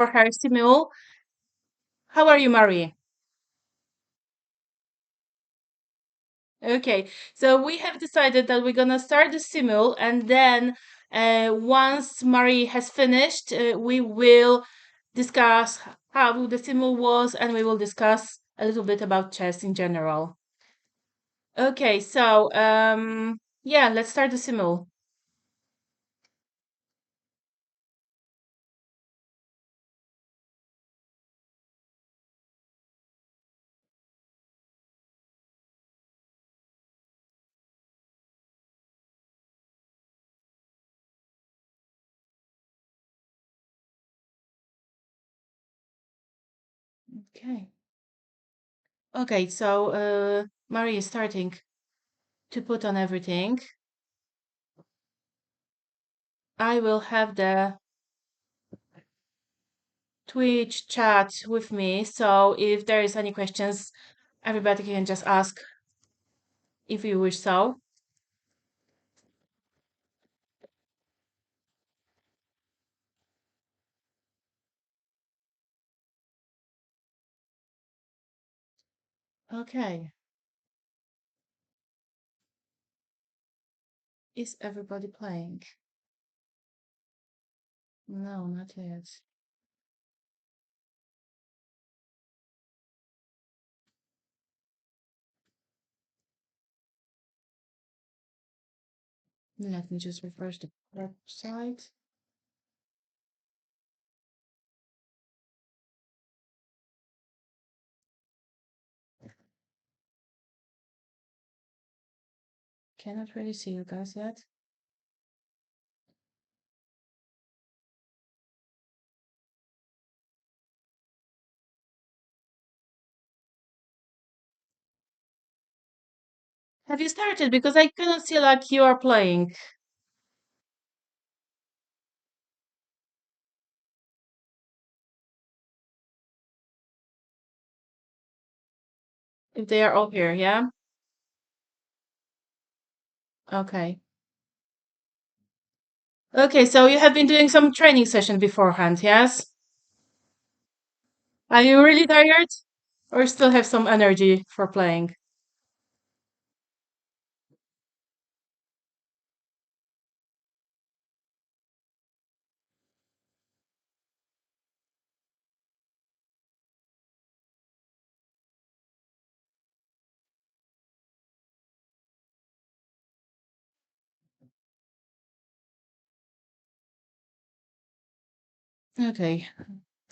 for her Simul. How are you, Marie? Okay, so we have decided that we're gonna start the Simul, and then once Marie has finished, we will discuss how the Simul was, and we will discuss a little bit about chess in general. Okay, so yeah, let's start the Simul. Okay. Okay, so Marie is starting to put on everything. I will have the Twitch chat with me, so if there is any questions, everybody can just ask if you wish so. Okay. Is everybody playing? No, not yet. Let me just refresh the website. Cannot really see you guys yet. Have you started? Because I cannot see like you are playing. If they are all here, yeah? Okay. Okay, so you have been doing some training session beforehand, yes? Are you really tired? Or still have some energy for playing? Okay,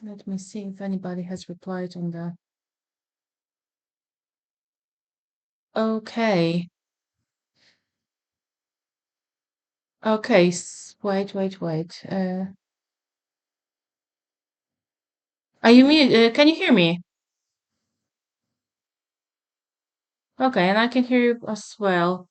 let me see if anybody has replied on the. Okay. Okay, wait. Are you mute? Can you hear me? Okay, and I can hear you as well.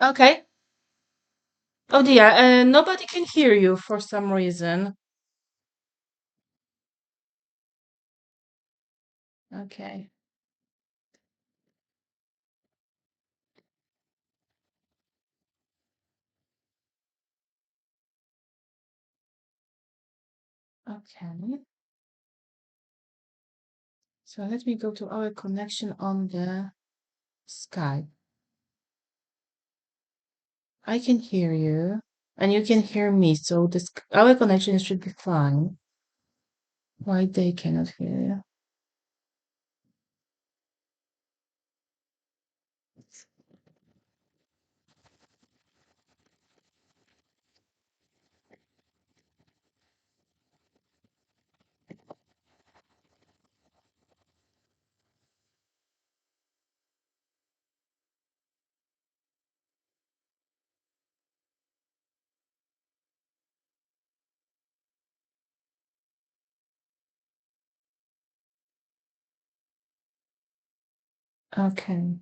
Okay. Oh dear, nobody can hear you for some reason. Okay. Okay. So let me go to our connection on the Skype. I can hear you, and you can hear me, so this our connection should be fine. Why they cannot hear you? Okay.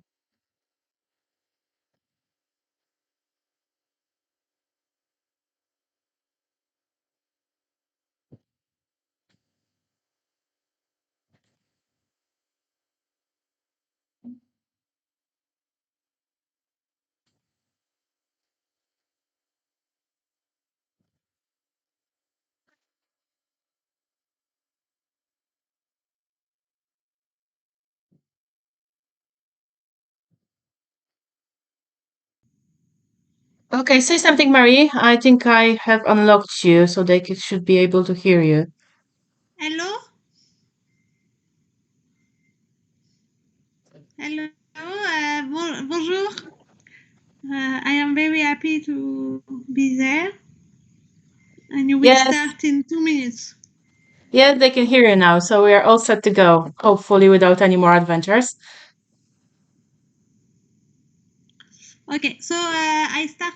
Okay, say something, Marie. I think I have unlocked you, so they should be able to hear you. Hello? Hello, bonjour. I am very happy to be there. And you will Yes. start in 2 minutes. Yes, they can hear you now, so we are all set to go, hopefully without any more adventures. Okay, so I start.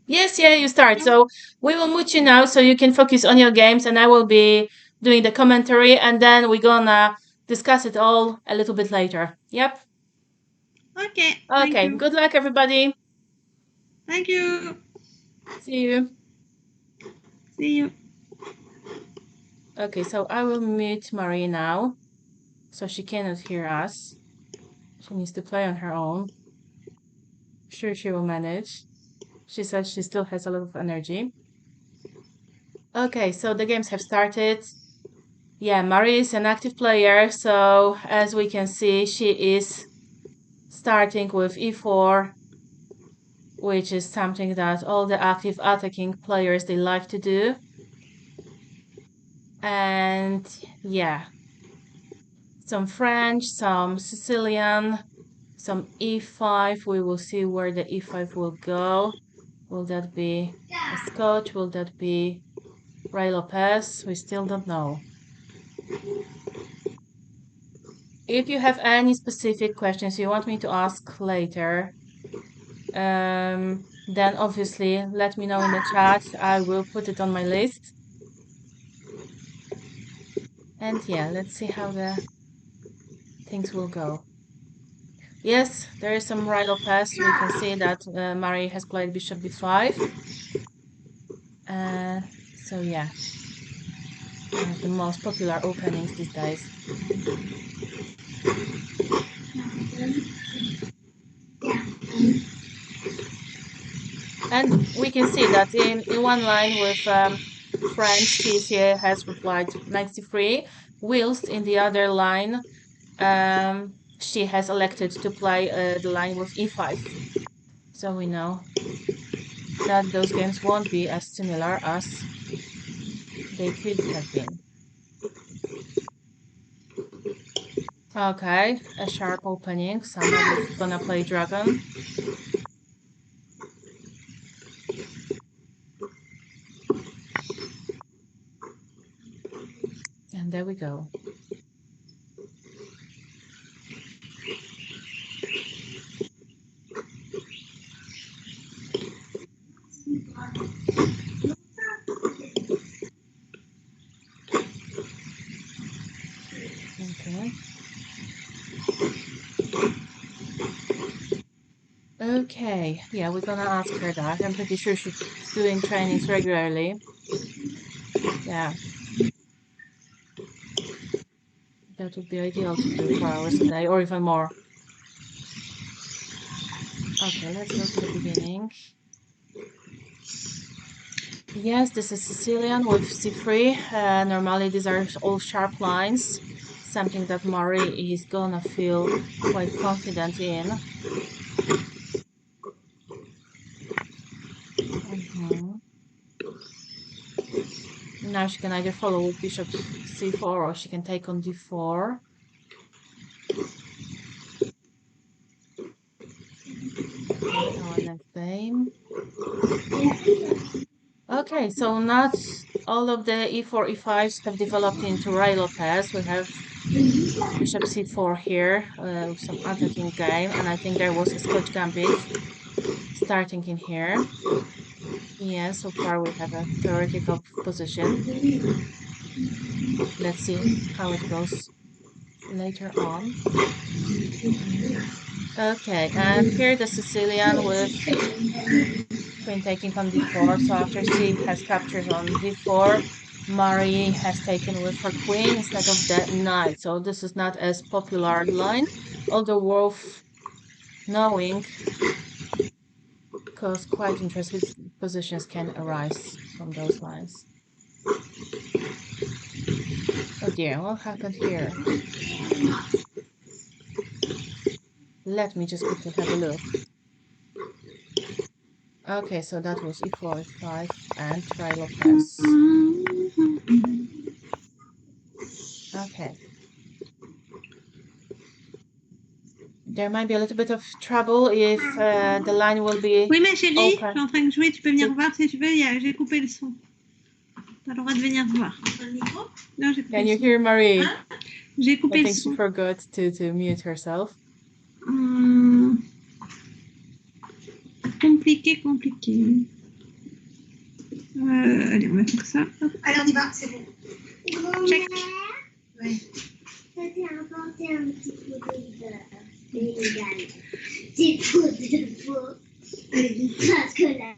Yes, yeah, you start. So we will mute you now so you can focus on your games, and I will be doing the commentary, and then we're gonna discuss it all a little bit later. Yep. Okay. Okay, good luck, everybody. Thank you. See you. See you. Okay, so I will mute Marie now, so she cannot hear us. She needs to play on her own. I'm sure she will manage. She says she still has a lot of energy. Okay, so the games have started. Yeah, Marie is an active player, so as we can see, she is starting with e4, which is something that all the active attacking players, they like to do. And yeah, some French, some Sicilian, some e5. We will see where the e5 will go. Will that be a Scotch? Will that be Ray Lopez? We still don't know. If you have any specific questions you want me to ask later, then obviously let me know in the chat. I will put it on my list. And yeah, let's see how the things will go. Yes, there is some Ray Lopez. We can see that Marie has played bishop b5. So yeah, one of the most popular openings these days. And we can see that in one line with French, she has replied knight c3, whilst in the other line, she has elected to play the line with e5. So we know that those games won't be as similar as they could have been. Okay, a sharp opening. Somebody's gonna play dragon. And there we go. Okay. Okay, yeah, we're gonna ask her that. I'm pretty sure she's doing trainings regularly. Yeah. That would be ideal to do 4 hours a day or even more. Okay, let's go to the beginning. Yes, this is Sicilian with c3. Normally these are all sharp lines, something that Marie is gonna feel quite confident in. Now she can either follow with bishop c4 or she can take on d4. Okay, our next game. Okay, so not all of the e4, e5s have developed into Ray Lopez. We have bishop c4 here, some attacking game, and I think there was a Scotch gambit starting in here. Yeah, so far we have a theoretical position. let's see how it goes later on. Okay, and here the Sicilian with queen taking on d4. So after C has captured on d4, Mari has taken with her queen instead of the knight. So this is not as popular line, although worth knowing, because quite interesting positions can arise from those lines. Oh dear, what happened here? Let me just quickly have a look. Okay, so that was e4, e5, and trial of press. Okay. There might be a little bit of trouble if the line will be Oui, ma chérie, open. je suis en train de jouer. Tu peux venir voir si tu veux. J'ai coupé le son. Tu as le droit de venir voir. Non, j'ai coupé Can le you son. hear Marie? J'ai I coupé le think she son. forgot to mute herself. Compliqué. Allez, on va faire ça. Hop. Allez, on y va, c'est bon. Check. Ouais. T'as inventé un petit pot de beurre. Légal. Des pots de veau. Parce que là,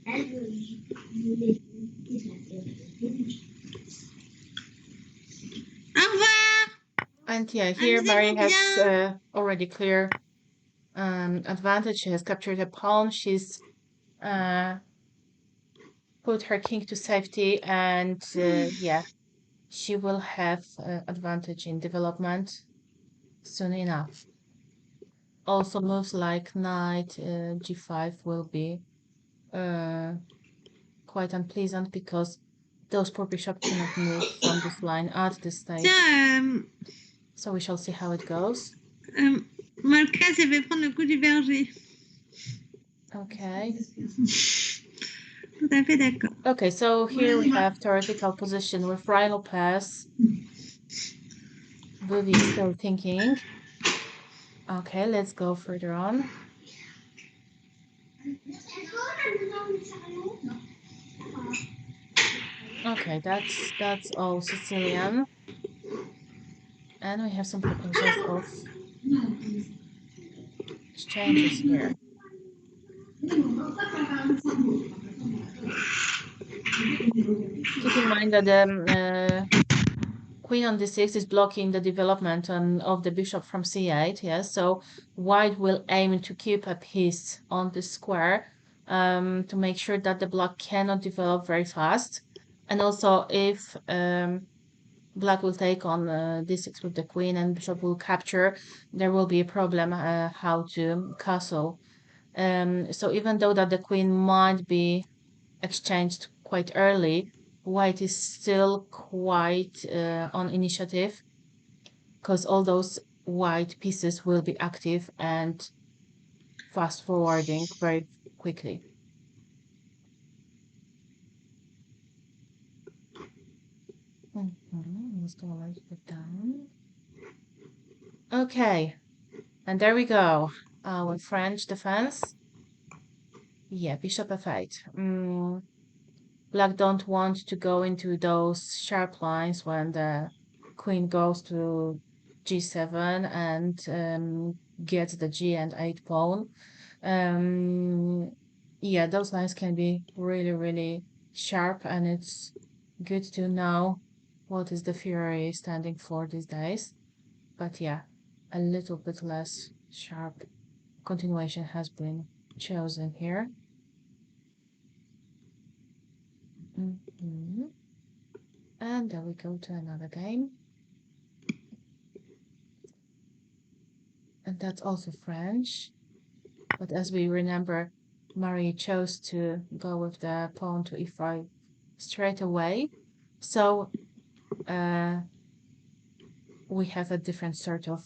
vous voulez Au revoir. And yeah, here Marie has already clear advantage. She has captured a pawn. She's put her king to safety, and yeah, she will have advantage in development soon enough. Also, moves like knight g5 will be quite unpleasant because those poor bishop cannot move from this line at this stage. Tiens, So we shall see how it goes. Malka, je vais prendre le coup du berger. Okay. Tout à fait d'accord. Okay, so here we have theoretical position with final pass. Vivi is still thinking. Okay, let's go further on. Okay, that's all Sicilian. And we have some proposals of exchanges here. Keep in mind that the queen on d6 is blocking the development of the bishop from c8, yes, so white will aim to keep a piece on the square to make sure that the black cannot develop very fast. And also if black will take on d6 with the queen and bishop will capture, there will be a problem how to castle. So even though that the queen might be exchanged quite early, white is still quite on initiative because all those white pieces will be active and fast forwarding very quickly. Let's go write it down. Okay, and there we go. Our French defense. Yeah, bishop f8. Black don't want to go into those sharp lines when the queen goes to g7 and gets the g and 8 pawn. Yeah, those lines can be really sharp, and it's good to know what is the fury standing for these days. But yeah, a little bit less sharp continuation has been chosen here. And then we go to another game. And that's also French. But as we remember, Marie chose to go with the pawn to e5 straight away. So we have a different sort of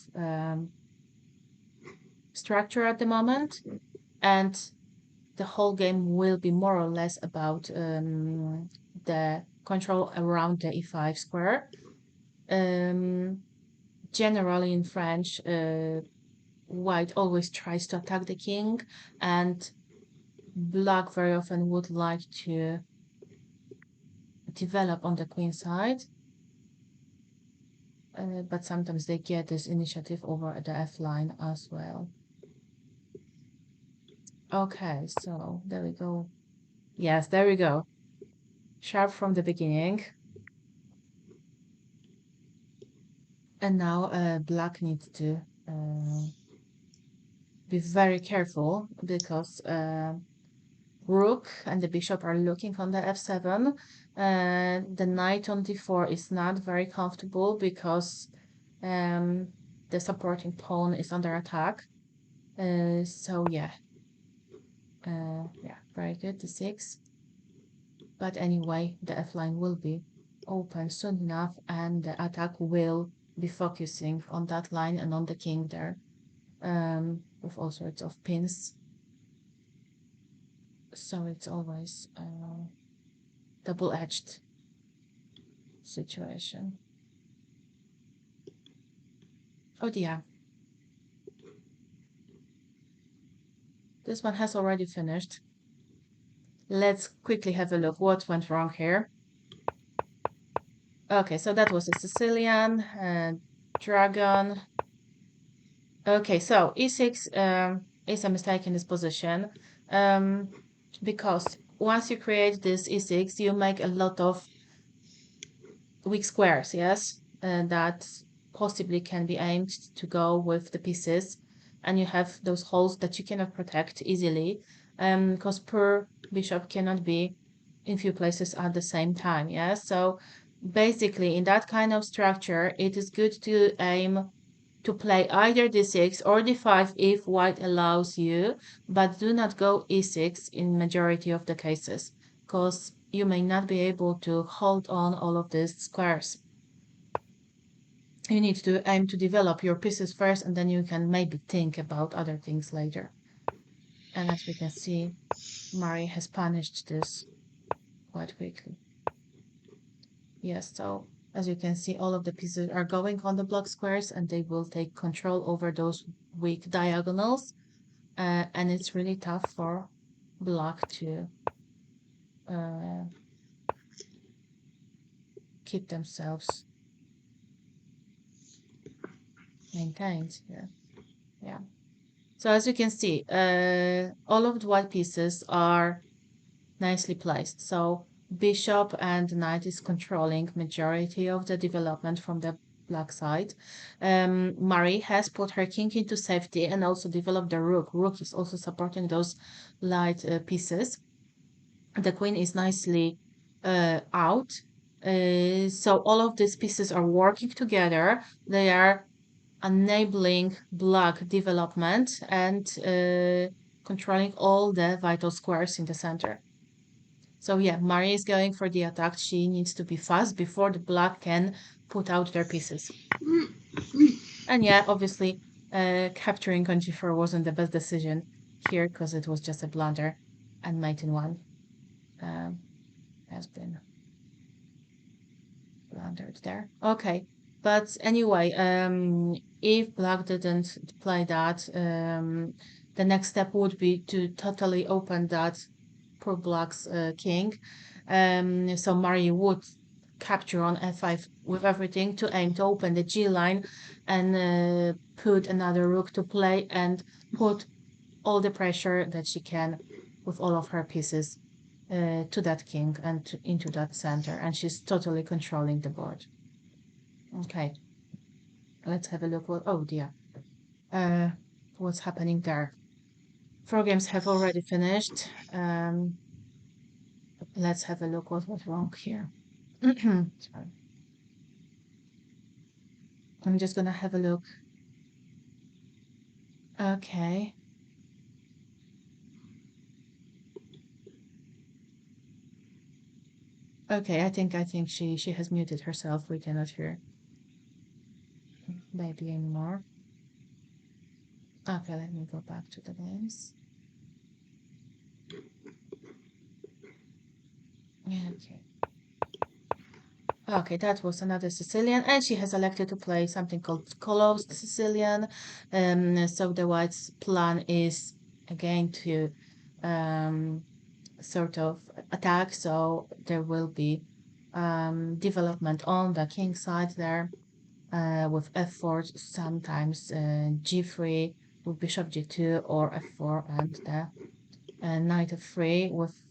structure at the moment. And the whole game will be more or less about the control around the e5 square. Generally in French, white always tries to attack the king, and black very often would like to develop on the queen side. but sometimes they get this initiative over the F line as well. Okay, so there we go. Yes, there we go. Sharp from the beginning. And now black needs to be very careful because rook and the bishop are looking on the f7. The knight on d4 is not very comfortable because the supporting pawn is under attack. So yeah, very good, d6. But anyway, the f line will be open soon enough, and the attack will be focusing on that line and on the king there, with all sorts of pins. So it's always a double-edged situation. Oh dear. This one has already finished. Let's quickly have a look what went wrong here. Okay, so that was a Sicilian dragon. Okay, so e6 is a mistake in this position, because once you create this e6, you make a lot of weak squares, yes, that possibly can be aimed to go with the pieces, and you have those holes that you cannot protect easily, because per bishop cannot be in few places at the same time, yes. So basically, in that kind of structure, it is good to aim to play either d6 or d5 if white allows you, but do not go e6 in majority of the cases, because you may not be able to hold on all of these squares. You need to aim to develop your pieces first, and then you can maybe think about other things later. And as we can see, Mari has punished this quite quickly. Yes, so as you can see, all of the pieces are going on the block squares, and they will take control over those weak diagonals. And it's really tough for black to keep themselves maintained here. Yeah. So as you can see, all of the white pieces are nicely placed. So bishop and knight is controlling majority of the development from the black side. Mari has put her king into safety and also developed the rook. Rook is also supporting those light pieces. The queen is nicely out. So all of these pieces are working together. They are enabling black development and controlling all the vital squares in the center. So yeah, Mari is going for the attack. She needs to be fast before the black can put out their pieces. And yeah, obviously, capturing on g4 wasn't the best decision here because it was just a blunder, and mate in one has been blundered there. Okay, but anyway, if black didn't play that, the next step would be to totally open that poor black's king. So Mari would capture on f5 with everything to aim to open the g line and put another rook to play and put all the pressure that she can with all of her pieces to that king and into that center, and she's totally controlling the board. Okay, let's have a look. Oh dear, what's happening there? 4 games have already finished. Let's have a look what was wrong here. Sorry. I'm just gonna have a look. Okay. Okay, I think she has muted herself. We cannot hear maybe anymore. Okay, let me go back to the games. Okay. Okay, that was another Sicilian, and she has elected to play something called closed Sicilian. So the white's plan is again to sort of attack. So there will be development on the king side there. with f4, sometimes g3 with bishop g2 or f4, and the knight f3 with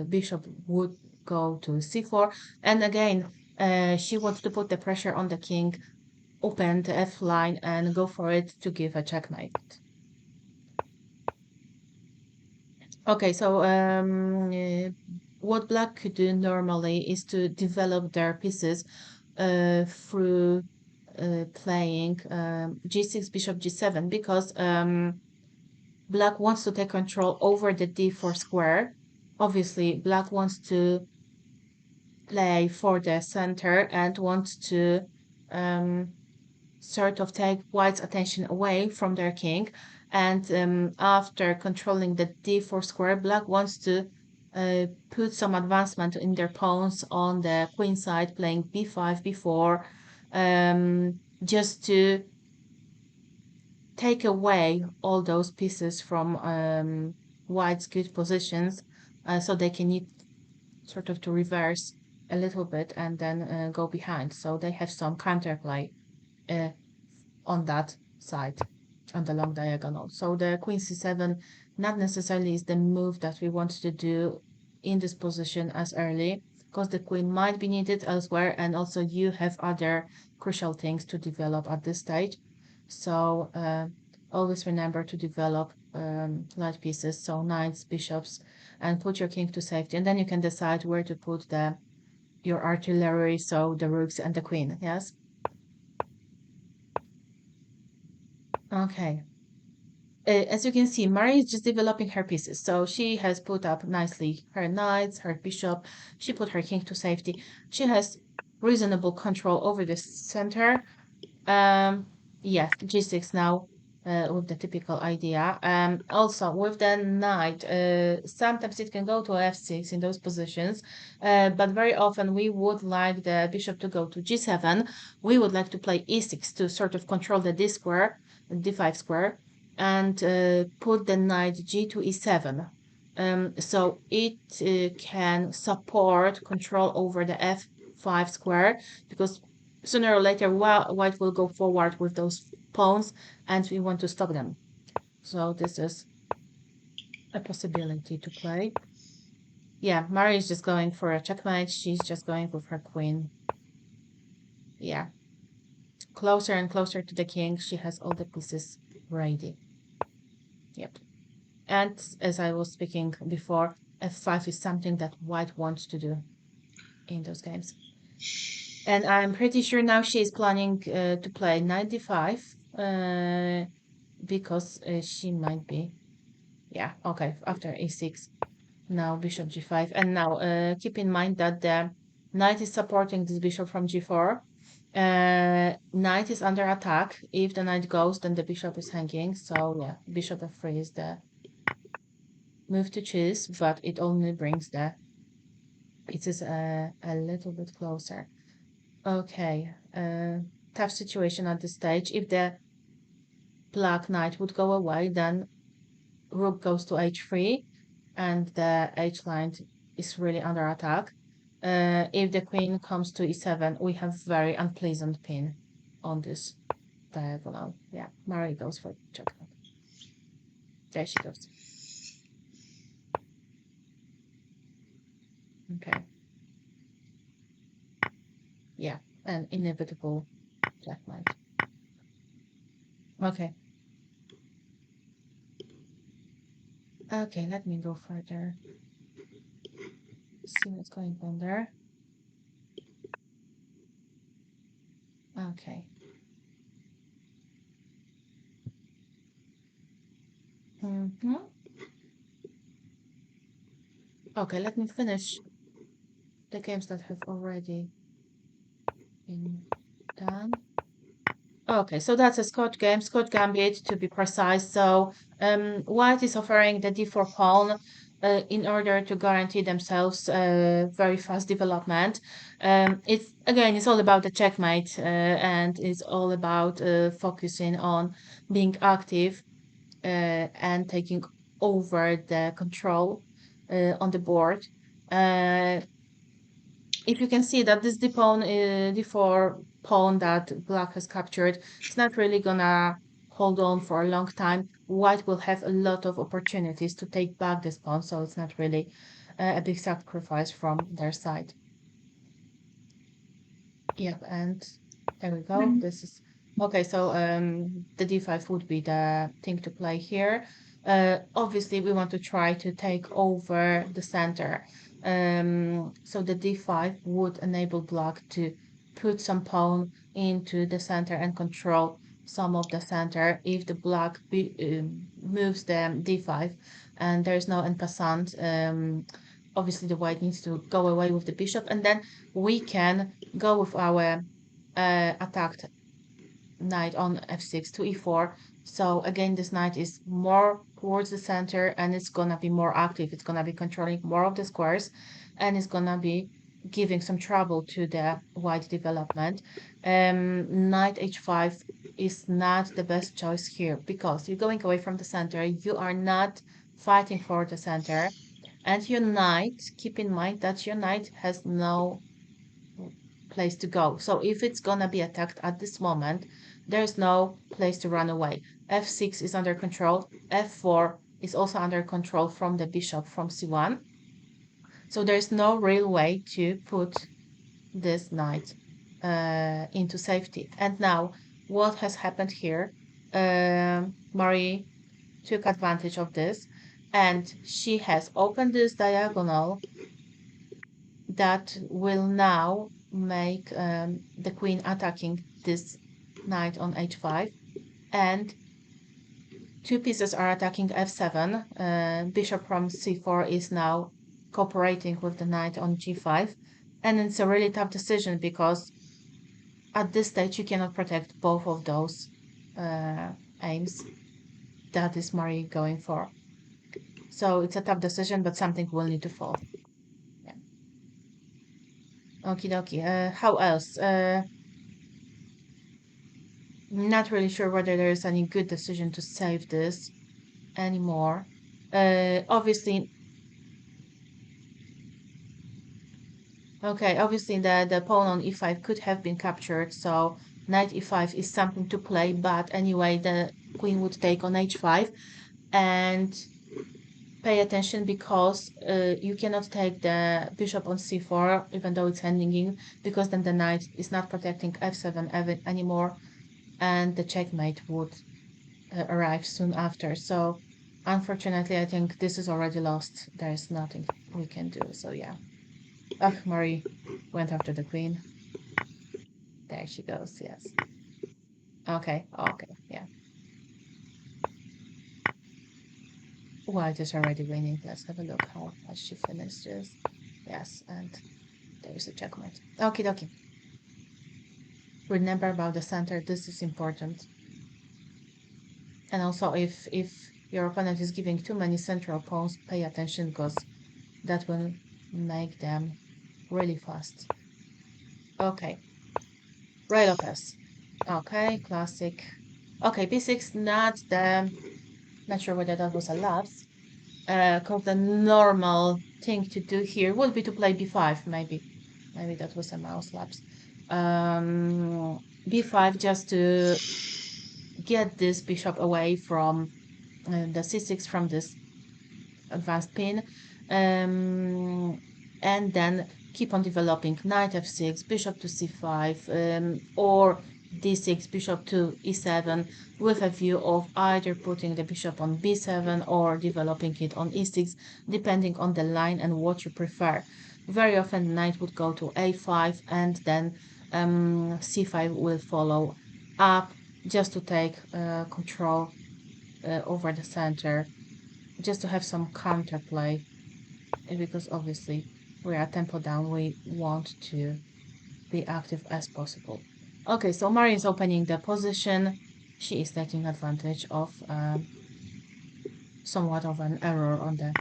bishop would go to c4. And again, she wants to put the pressure on the king, open the f line and go for it to give a checkmate. Okay, so what black could do normally is to develop their pieces through playing g6, bishop g7, because black wants to take control over the d4 square. Obviously, black wants to play for the center and wants to sort of take white's attention away from their king. And after controlling the d4 square, black wants to put some advancement in their pawns on the queen side, playing b5, b4, just to take away all those pieces from white's good positions, so they can need sort of to reverse a little bit and then go behind. So they have some counterplay on that side, on the long diagonal. So the queen c7 not necessarily is the move that we want to do in this position as early, because the queen might be needed elsewhere, and also you have other crucial things to develop at this stage. So always remember to develop light pieces, so knights, bishops, and put your king to safety, and then you can decide where to put your artillery, so the rooks and the queen. Yes. Okay. As you can see, Mary is just developing her pieces. So she has put up nicely her knights, her bishop. She put her king to safety. She has reasonable control over the center. Yes, g6 now with the typical idea. Also with the knight, sometimes it can go to f6 in those positions, but very often we would like the bishop to go to g7. We would like to play e6 to sort of control the d square, d5 square, and put the knight g to e7. So it can support control over the f5 square, because sooner or later white will go forward with those pawns and we want to stop them. So this is a possibility to play. Yeah, Mari is just going for a checkmate. She's just going with her queen. Yeah. Closer and closer to the king. She has all the pieces ready. Yep. And as I was speaking before, f5 is something that white wants to do in those games. And I'm pretty sure now she is planning to play knight d5, because she might be. Yeah, okay, after a6, now bishop g5. And now keep in mind that the knight is supporting this bishop from g4. Knight is under attack. If the knight goes, then the bishop is hanging. So yeah, bishop f3 is the move to choose, but it only brings the pieces a little bit closer. Okay, tough situation at this stage. If the black knight would go away, then rook goes to h3, and the h line is really under attack. If the queen comes to e7, we have very unpleasant pin on this diagonal. Yeah, Mari goes for checkmate. There she goes. Okay. Yeah, an inevitable checkmate. Okay. Okay, let me go further. See what's going on there. Okay. Okay, let me finish the games that have already been done. Okay, so that's a Scotch game, Scotch Gambit to be precise. So white is offering the d4 pawn in order to guarantee themselves very fast development. It's all about the checkmate, and it's all about focusing on being active and taking over the control on the board. If you can see that this d4 pawn that black has captured, it's not really gonna hold on for a long time. White will have a lot of opportunities to take back this pawn, so it's not really a big sacrifice from their side. Yep, and there we go. This is okay. So the d5 would be the thing to play here. Obviously, we want to try to take over the center. So the d5 would enable black to put some pawn into the center and control some of the center. If the black moves the d5 and there is no en passant, obviously the white needs to go away with the bishop, and then we can go with our attacked knight on f6 to e4. So again, this knight is more towards the center and it's gonna be more active. It's gonna be controlling more of the squares and it's gonna be giving some trouble to the white development. Knight h5 is not the best choice here because you're going away from the center. You are not fighting for the center. And your knight, keep in mind that your knight has no place to go. So if it's gonna be attacked at this moment, there's no place to run away. f6 is under control. f4 is also under control from the bishop from c1. So there's no real way to put this knight into safety. And now, what has happened here? Marie took advantage of this and she has opened this diagonal that will now make the queen attacking this knight on h5 and two pieces are attacking f7. Bishop from c4 is now cooperating with the knight on g5 and it's a really tough decision because at this stage you cannot protect both of those aims that is Marie going for. So it's a tough decision, but something will need to fall. Yeah. Okie dokie. How else? Not really sure whether there is any good decision to save this anymore. Obviously, obviously the pawn on e5 could have been captured, so knight e5 is something to play, but anyway, the queen would take on h5 and pay attention because you cannot take the bishop on c4 even though it's handing in because then the knight is not protecting f7 anymore and the checkmate would arrive soon after. So unfortunately, I think this is already lost. There's nothing we can do. So yeah. Marie went after the queen. There she goes. Yes. Okay. Yeah. White is already winning. Let's have a look how fast she finished this. Yes, and there's a checkmate. Okie dokie. Remember about the center. This is important. And also, if your opponent is giving too many central pawns, pay attention because that will make them really fast. Okay. Ray Lopez. Okay, classic. Okay, b6, not sure whether that was a lapse. Because the normal thing to do here would be to play b5, maybe. Maybe that was a mouse lapse. b5 just to get this bishop away from the c6 from this advanced pin. And then keep on developing knight f6, bishop to c5, or d6, bishop to e7, with a view of either putting the bishop on b7 or developing it on e6, depending on the line and what you prefer. Very often knight would go to a5 and then c5 will follow up just to take control over the center, just to have some counterplay, because obviously we are tempo down, we want to be active as possible. Okay, so Marie is opening the position. She is taking advantage of somewhat of an error on the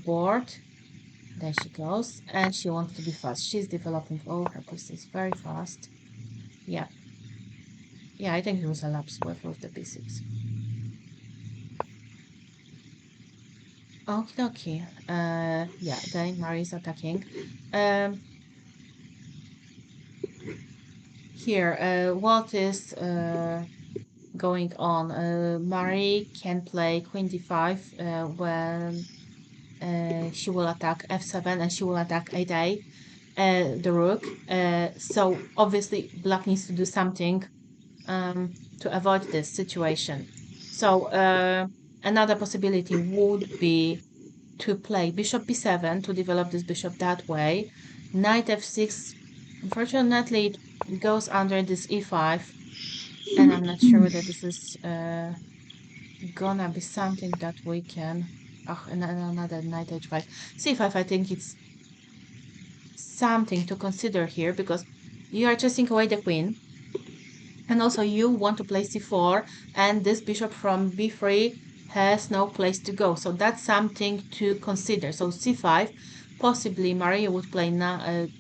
board. There she goes, and she wants to be fast. She's developing all her pieces very fast. Yeah, I think it was a lapse with the b6. Okay. Yeah, then Marie is attacking. here, what is going on? Marie can play queen d5 when she will attack f7 and she will attack 8a, the rook. So obviously black needs to do something to avoid this situation. So another possibility would be to play bishop b7 to develop this bishop that way. Knight f6, unfortunately it goes under this e5, and I'm not sure whether this is gonna be something that we can... and another knight h5. c5, I think it's something to consider here, because you are chasing away the queen, and also you want to play c4, and this bishop from b3 has no place to go. So that's something to consider. So c5, possibly Maria would play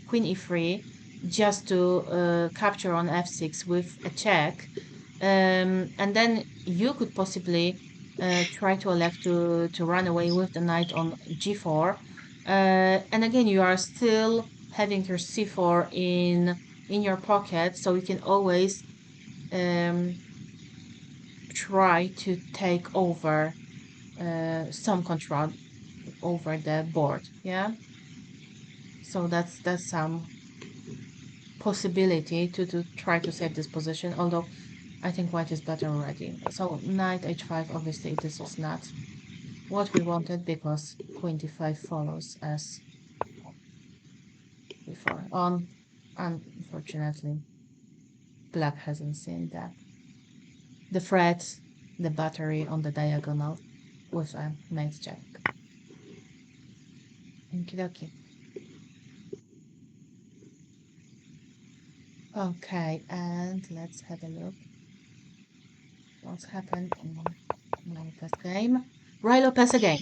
queen e3 just to capture on f6 with a check. And then you could possibly try to elect to run away with the knight on g4. And again, you are still having your c4 in your pocket, so you can always try to take over some control over the board. Yeah, so that's some possibility to try to save this position, although I think white is better already. So knight h5, obviously this is not what we wanted, because queen d5 follows as before. Unfortunately, black hasn't seen that the threat, the battery on the diagonal with a knight check. Okie dokie. Okay, and let's have a look what's happened in Lopez game. Ray Lopez again.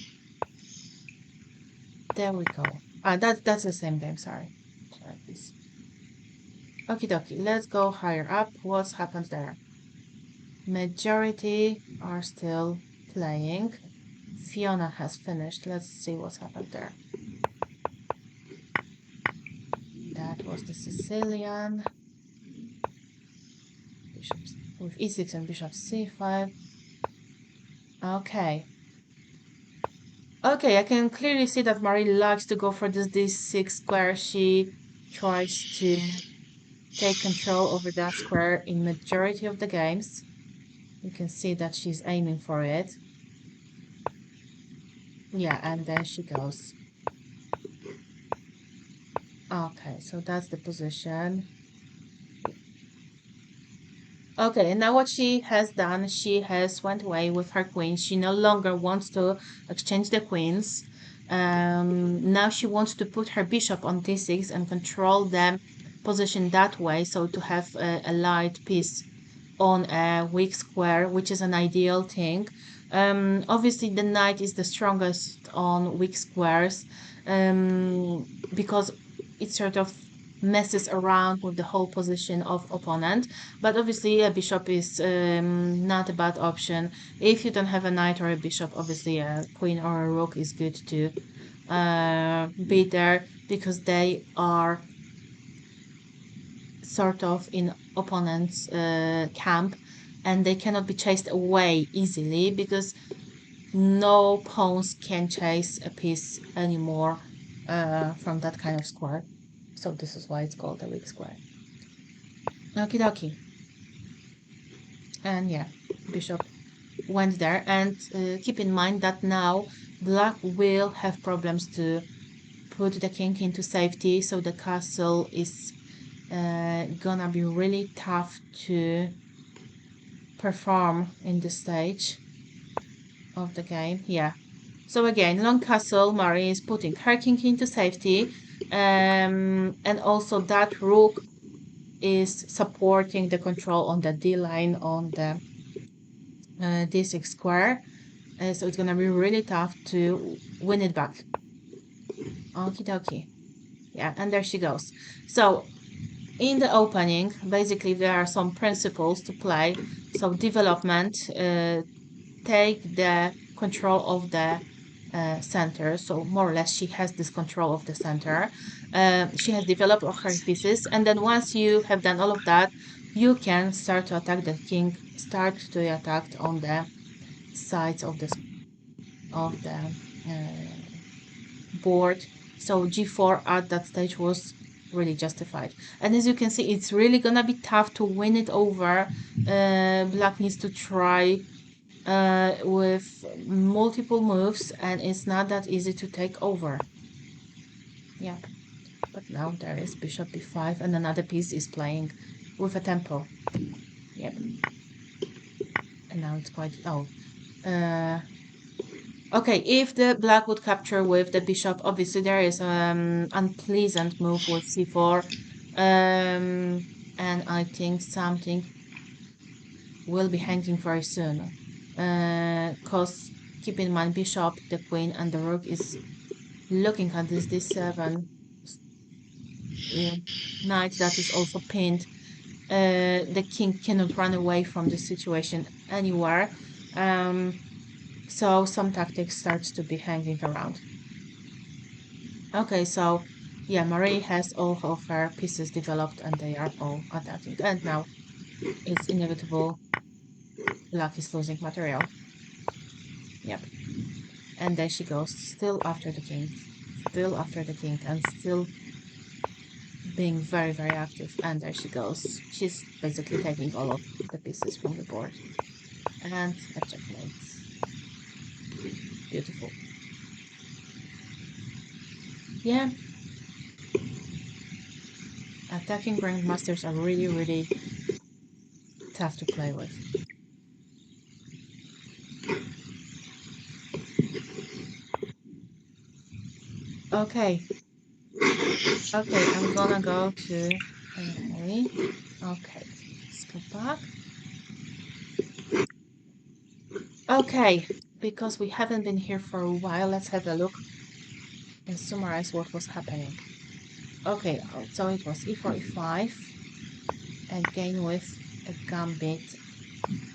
There we go. That's the same game, sorry. Okie dokie, let's go higher up. What's happened there? Majority are still playing. Fiona has finished. Let's see what's happened there. That was the Sicilian. Bishop with e6 and bishop c5. Okay. Okay, I can clearly see that Marie likes to go for this d6 square. She tries to take control over that square in majority of the games. You can see that she's aiming for it. Yeah, and then she goes. Okay, so that's the position. Okay, and now what she has done, she has went away with her queen. She no longer wants to exchange the queens. Now she wants to put her bishop on d6 and control the position that way, so to have a light piece on a weak square, which is an ideal thing. Obviously the knight is the strongest on weak squares, because it sort of messes around with the whole position of opponent. But obviously a bishop is not a bad option. If you don't have a knight or a bishop, obviously a queen or a rook is good to be there, because they are sort of in opponent's camp, and they cannot be chased away easily, because no pawns can chase a piece anymore from that kind of square. So this is why it's called a weak square. Okie dokie. And yeah, bishop went there, and keep in mind that now black will have problems to put the king into safety, so the castle is gonna be really tough to perform in this stage of the game. Yeah, so again, long castle, Marie is putting her king into safety, and also that rook is supporting the control on the d line on the d6 square, so it's gonna be really tough to win it back. Okie dokie. Yeah, and there she goes. So in the opening, basically there are some principles to play. So development, take the control of the center. So more or less she has this control of the center. She has developed all her pieces, and then once you have done all of that, you can start to attack the king, start to attack on the sides of the board. So g4 at that stage was really justified, and as you can see, it's really gonna be tough to win it over. Black needs to try with multiple moves, and it's not that easy to take over. Yeah, but now there is bishop b5, and another piece is playing with a tempo. Yep. And now it's quite okay, if the black would capture with the bishop, obviously there is unpleasant move with c4, and I think something will be hanging very soon, because keep in mind bishop, the queen, and the rook is looking at this d7 knight that is also pinned. The king cannot run away from the situation anywhere. So some tactics starts to be hanging around. Okay, so yeah, Marie has all of her pieces developed and they are all attacking. And now it's inevitable Black is losing material. Yep. And then she goes still after the king, and still being very, very active. And there she goes. She's basically taking all of the pieces from the board. And a checkmate. Beautiful. Yeah. Attacking grandmasters are really, really tough to play with. Okay. Okay, I'm gonna go to okay. Let's go back. Okay, because we haven't been here for a while, let's have a look and summarize what was happening. Okay, so it was e4, e5, again with a gambit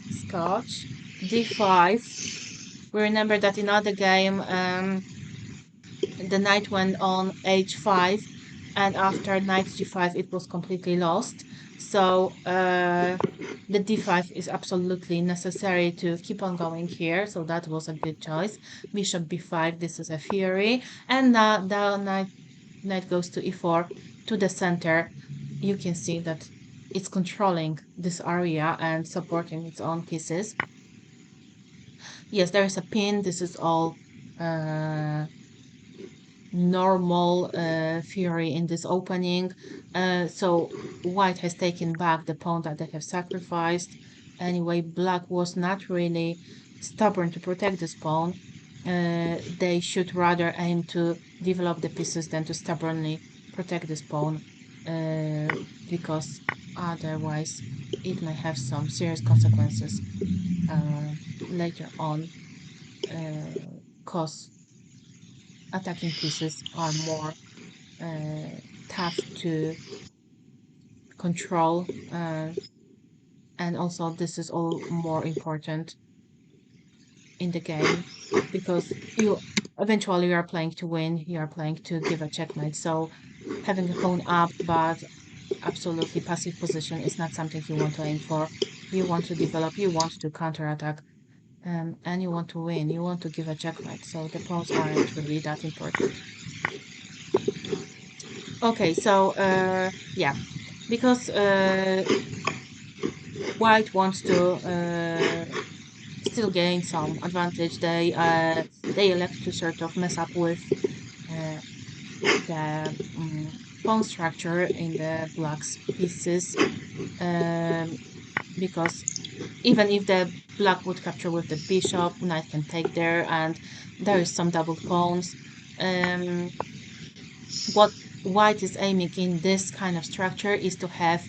scotch, d5. We remember that in other game, the knight went on h5, and after knight g5, it was completely lost. So the d5 is absolutely necessary to keep on going here. So that was a good choice. Bishop b5, this is a fury. And now the knight goes to e4, to the center. You can see that it's controlling this area and supporting its own pieces. Yes, there is a pin. This is all normal fury in this opening. So white has taken back the pawn that they have sacrificed. Anyway, black was not really stubborn to protect this pawn. They should rather aim to develop the pieces than to stubbornly protect this pawn, because otherwise it may have some serious consequences later on, because attacking pieces are more tough to control, and also this is all more important in the game, because you eventually are playing to win, you are playing to give a checkmate. So having a pawn up but absolutely passive position is not something you want to aim for. You want to develop, you want to counterattack, and you want to win, you want to give a checkmate. So the pawns aren't really that important. Okay, so yeah, because white wants to still gain some advantage, they elect to sort of mess up with the pawn structure in the black's pieces, because even if the black would capture with the bishop, knight can take there, and there is some double pawns. What white is aiming in this kind of structure is to have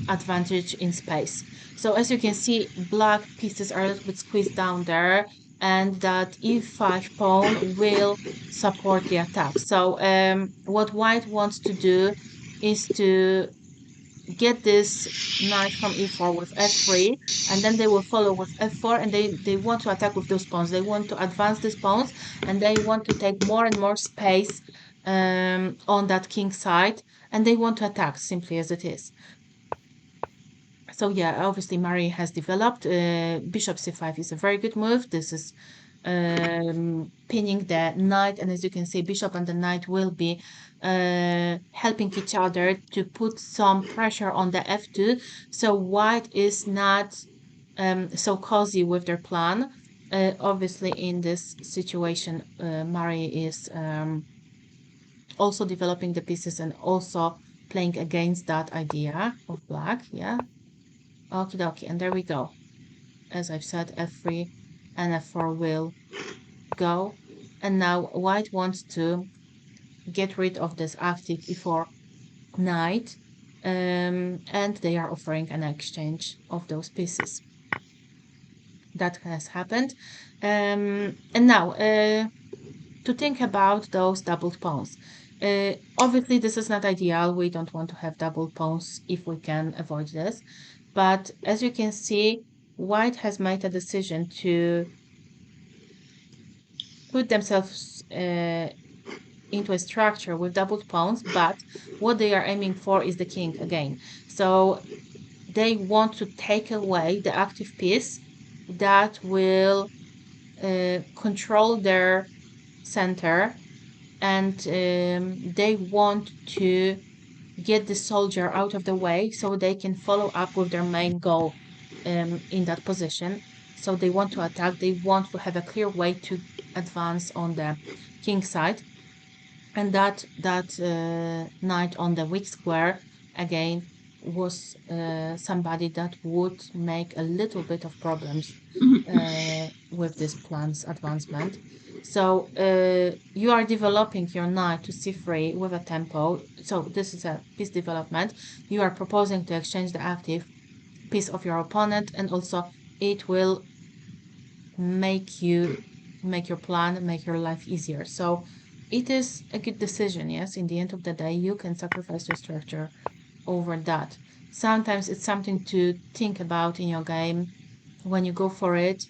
advantage in space. So as you can see, black pieces are a little bit squeezed down there, and that e5 pawn will support the attack. So what white wants to do is to get this knight from e4 with f3, and then they will follow with f4, and they want to attack with those pawns. They want to advance these pawns, and they want to take more and more space on that king side, and they want to attack simply as it is. So yeah, obviously Mari has developed bishop c5 is a very good move. This is pinning the knight, and as you can see, bishop and the knight will be helping each other to put some pressure on the f2, so white is not so cozy with their plan. Obviously in this situation, Mari is also developing the pieces and also playing against that idea of black. Yeah, okie dokie, and there we go. As I've said, f3 and f4 will go, and now white wants to get rid of this active e4 knight, and they are offering an exchange of those pieces. That has happened, and now to think about those doubled pawns. Obviously this is not ideal. We don't want to have double pawns if we can avoid this, but as you can see, white has made a decision to put themselves into a structure with doubled pawns, but what they are aiming for is the king again. So they want to take away the active piece that will control their center, and they want to get the soldier out of the way so they can follow up with their main goal in that position. So they want to attack, they want to have a clear way to advance on the king side, and that knight on the weak square again was somebody that would make a little bit of problems with this plan's advancement. So you are developing your knight to c3 with a tempo. So this is a piece development. You are proposing to exchange the active piece of your opponent, and also it will make your plan, make your life easier. So it is a good decision. Yes, in the end of the day, you can sacrifice your structure over that. Sometimes it's something to think about in your game when you go for it.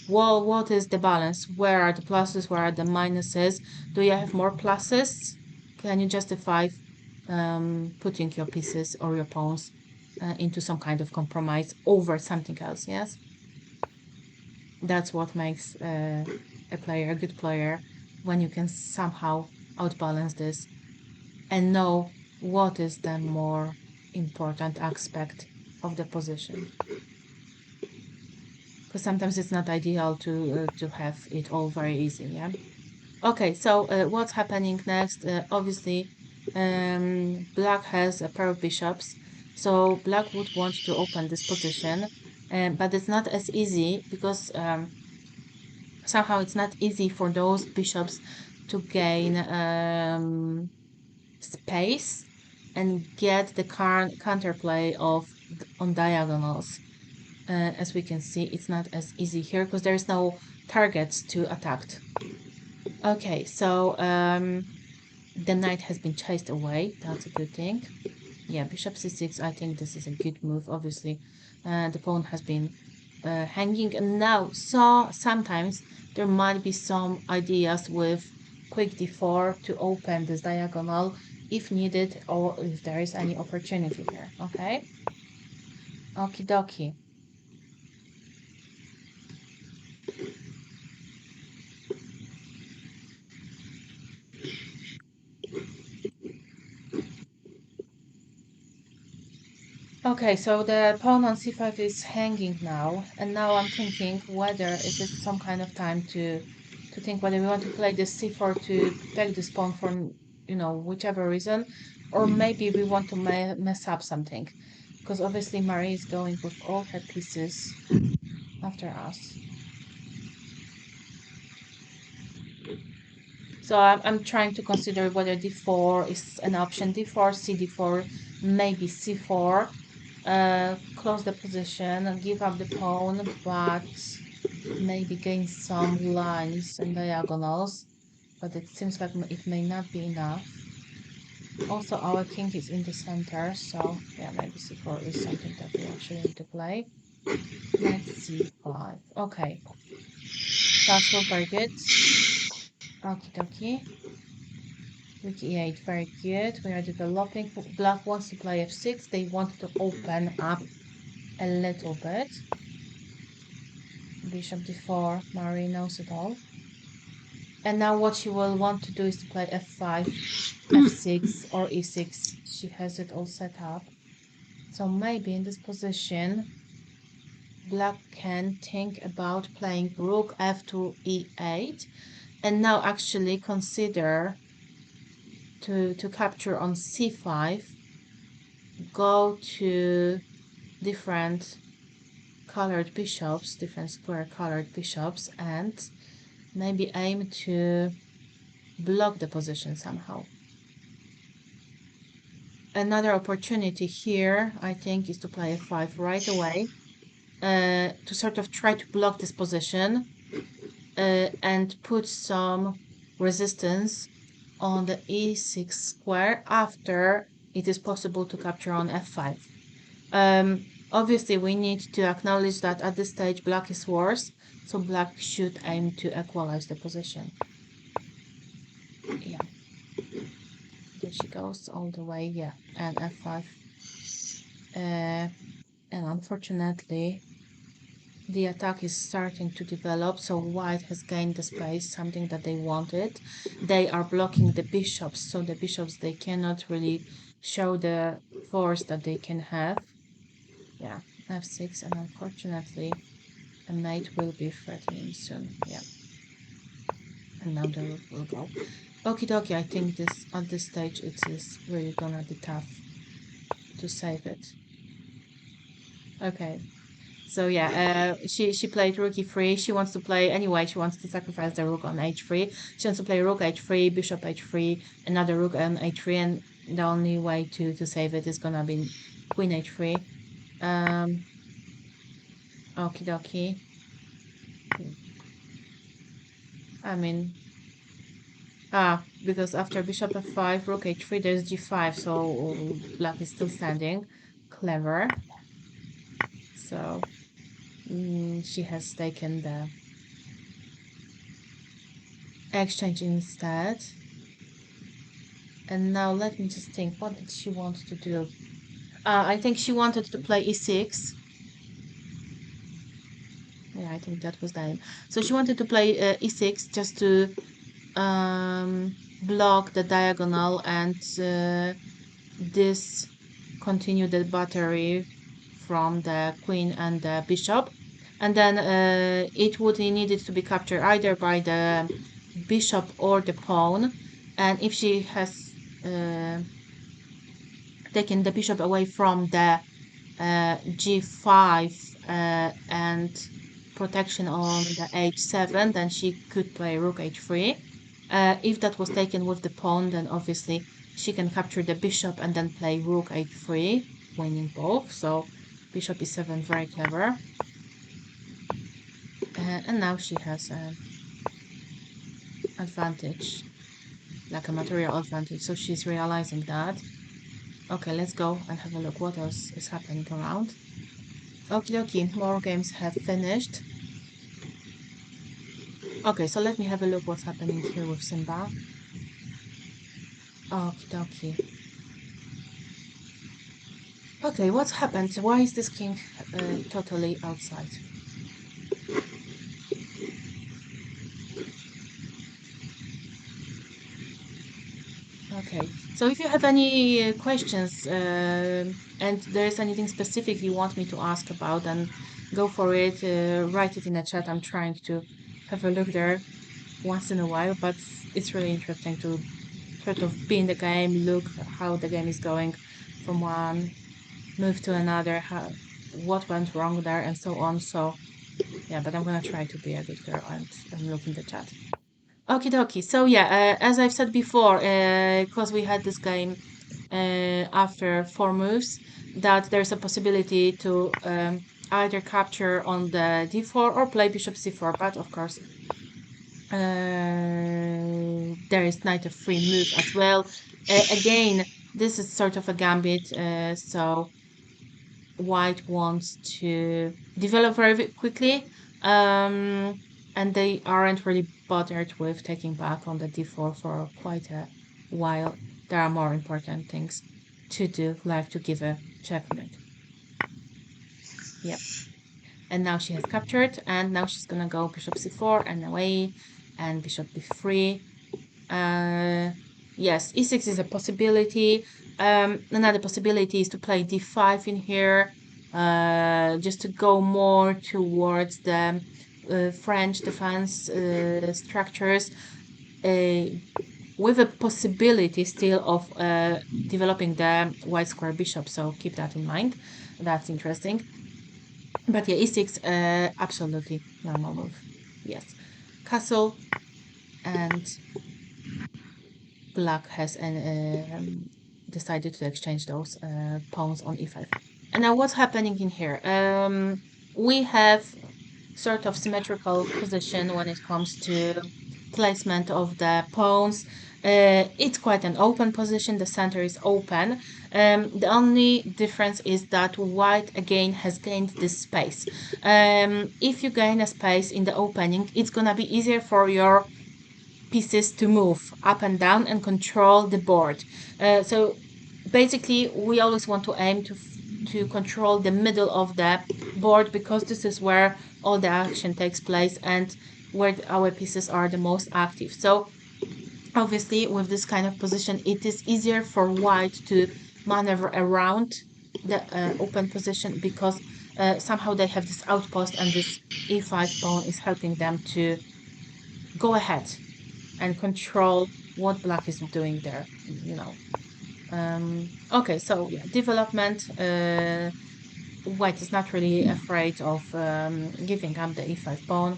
Well, what is the balance? Where are the pluses? Where are the minuses? Do you have more pluses? Can you justify putting your pieces or your pawns into some kind of compromise over something else? Yes, that's what makes a player a good player, when you can somehow outbalance this and know what is the more important aspect of the position. Because sometimes it's not ideal to have it all very easy. Yeah. Okay, so what's happening next? Obviously, black has a pair of bishops, so black would want to open this position, but it's not as easy because somehow it's not easy for those bishops to gain space and get the counterplay on diagonals. As we can see, it's not as easy here because there's no targets to attack. Okay, so the knight has been chased away. That's a good thing. Yeah, bishop c6, I think this is a good move. Obviously, the pawn has been hanging, and now sometimes there might be some ideas with quick d4 to open this diagonal if needed, or if there is any opportunity here. Okay, okie dokie. Okay, so the pawn on c5 is hanging now, and now I'm thinking whether it is some kind of time to think whether we want to play this c4 to take this pawn for, whichever reason, or maybe we want to mess up something, because obviously Marie is going with all her pieces after us. So I'm trying to consider whether d4 is an option. d4, cd4, maybe c4. Close the position and give up the pawn, but maybe gain some lines and diagonals, but it seems like it may not be enough. Also, our king is in the center, so yeah, maybe c4 is something that we actually need to play. Knight c5. Okay. Castle, very good. Okie dokie. Rook e8, very good. We are developing. Black wants to play f6. They want to open up a little bit. Bishop d4. Marie knows it all. And now what she will want to do is to play f5, f6, or e6. She has it all set up. So maybe in this position, Black can think about playing rook f2, e8, and now actually consider to capture on c5, go to different colored bishops, different square colored bishops, and maybe aim to block the position somehow. Another opportunity here, I think, is to play f5 right away, to sort of try to block this position and put some resistance on the e6 square after it is possible to capture on f5. Obviously, we need to acknowledge that at this stage, Black is worse, so Black should aim to equalize the position. Yeah. There she goes all the way, yeah, and f5. And unfortunately, the attack is starting to develop, so white has gained the space, something that they wanted. They are blocking the bishops, so the bishops, they cannot really show the force that they can have. Yeah, f6, and unfortunately, a mate will be threatening soon, yeah. And now the rook will go. Okie dokie, I think this at this stage it is really gonna be tough to save it. Okay. So yeah, she played rook e3. She wants to play anyway. She wants to sacrifice the rook on h3. She wants to play rook h3, bishop h3, another rook on h3, and the only way to save it is gonna be queen h3. Okie dokie. I mean, because after bishop f5, rook h3, there's g5, so Black is still standing. Clever. So she has taken the exchange instead. And now let me just think, what did she want to do? I think she wanted to play e6. Yeah, I think that was the aim. So she wanted to play e6 just to block the diagonal and discontinue the battery from the queen and the bishop. And then it would be needed to be captured either by the bishop or the pawn. And if she has taken the bishop away from the g5 and protection on the h7, then she could play rook h3. If that was taken with the pawn, then obviously she can capture the bishop and then play rook h3, winning both. So bishop e7, very clever. And now she has an advantage, like a material advantage. So she's realizing that. Okay, let's go and have a look what else is happening around. Okie dokie, more games have finished. Okay, so let me have a look what's happening here with Simba. Okie dokie. Okay, what's happened? Why is this king totally outside? Okay, so if you have any questions and there is anything specific you want me to ask about, then go for it, write it in the chat. I'm trying to have a look there once in a while, but it's really interesting to sort of be in the game, look how the game is going from one move to another, what went wrong there, and so on. So yeah, but I'm gonna try to be a good girl and look in the chat. Okie dokie. So yeah, as I've said before, because we had this game after 4 moves, that there's a possibility to either capture on the d4 or play bishop c4, but of course there is knight f3 move as well, Again, this is sort of a gambit, so white wants to develop very quickly, and they aren't really bothered with taking back on the d4 for quite a while. There are more important things to do, like to give a checkmate. Yep. And now she has captured, and now she's gonna go bishop c4 and away, and bishop b3. Yes, e6 is a possibility. Another possibility is to play d5 in here, just to go more towards the French defense structures, with a possibility still of developing the white square bishop. So keep that in mind. That's interesting. But yeah, e6, absolutely normal move. Yes, castle, and black has decided to exchange those pawns on e5. And now what's happening in here? We have sort of symmetrical position when it comes to placement of the pawns. It's quite an open position. The center is open. The only difference is that white again has gained this space. If you gain a space in the opening, it's gonna be easier for your pieces to move up and down and control the board. So basically, we always want to aim to control the middle of the board, because this is where all the action takes place and where our pieces are the most active. So obviously, with this kind of position, it is easier for white to maneuver around the open position, because somehow they have this outpost, and this e5 pawn is helping them to go ahead and control what black is doing there, you know. Okay, so yeah, development. White is not really afraid of giving up the e5 pawn.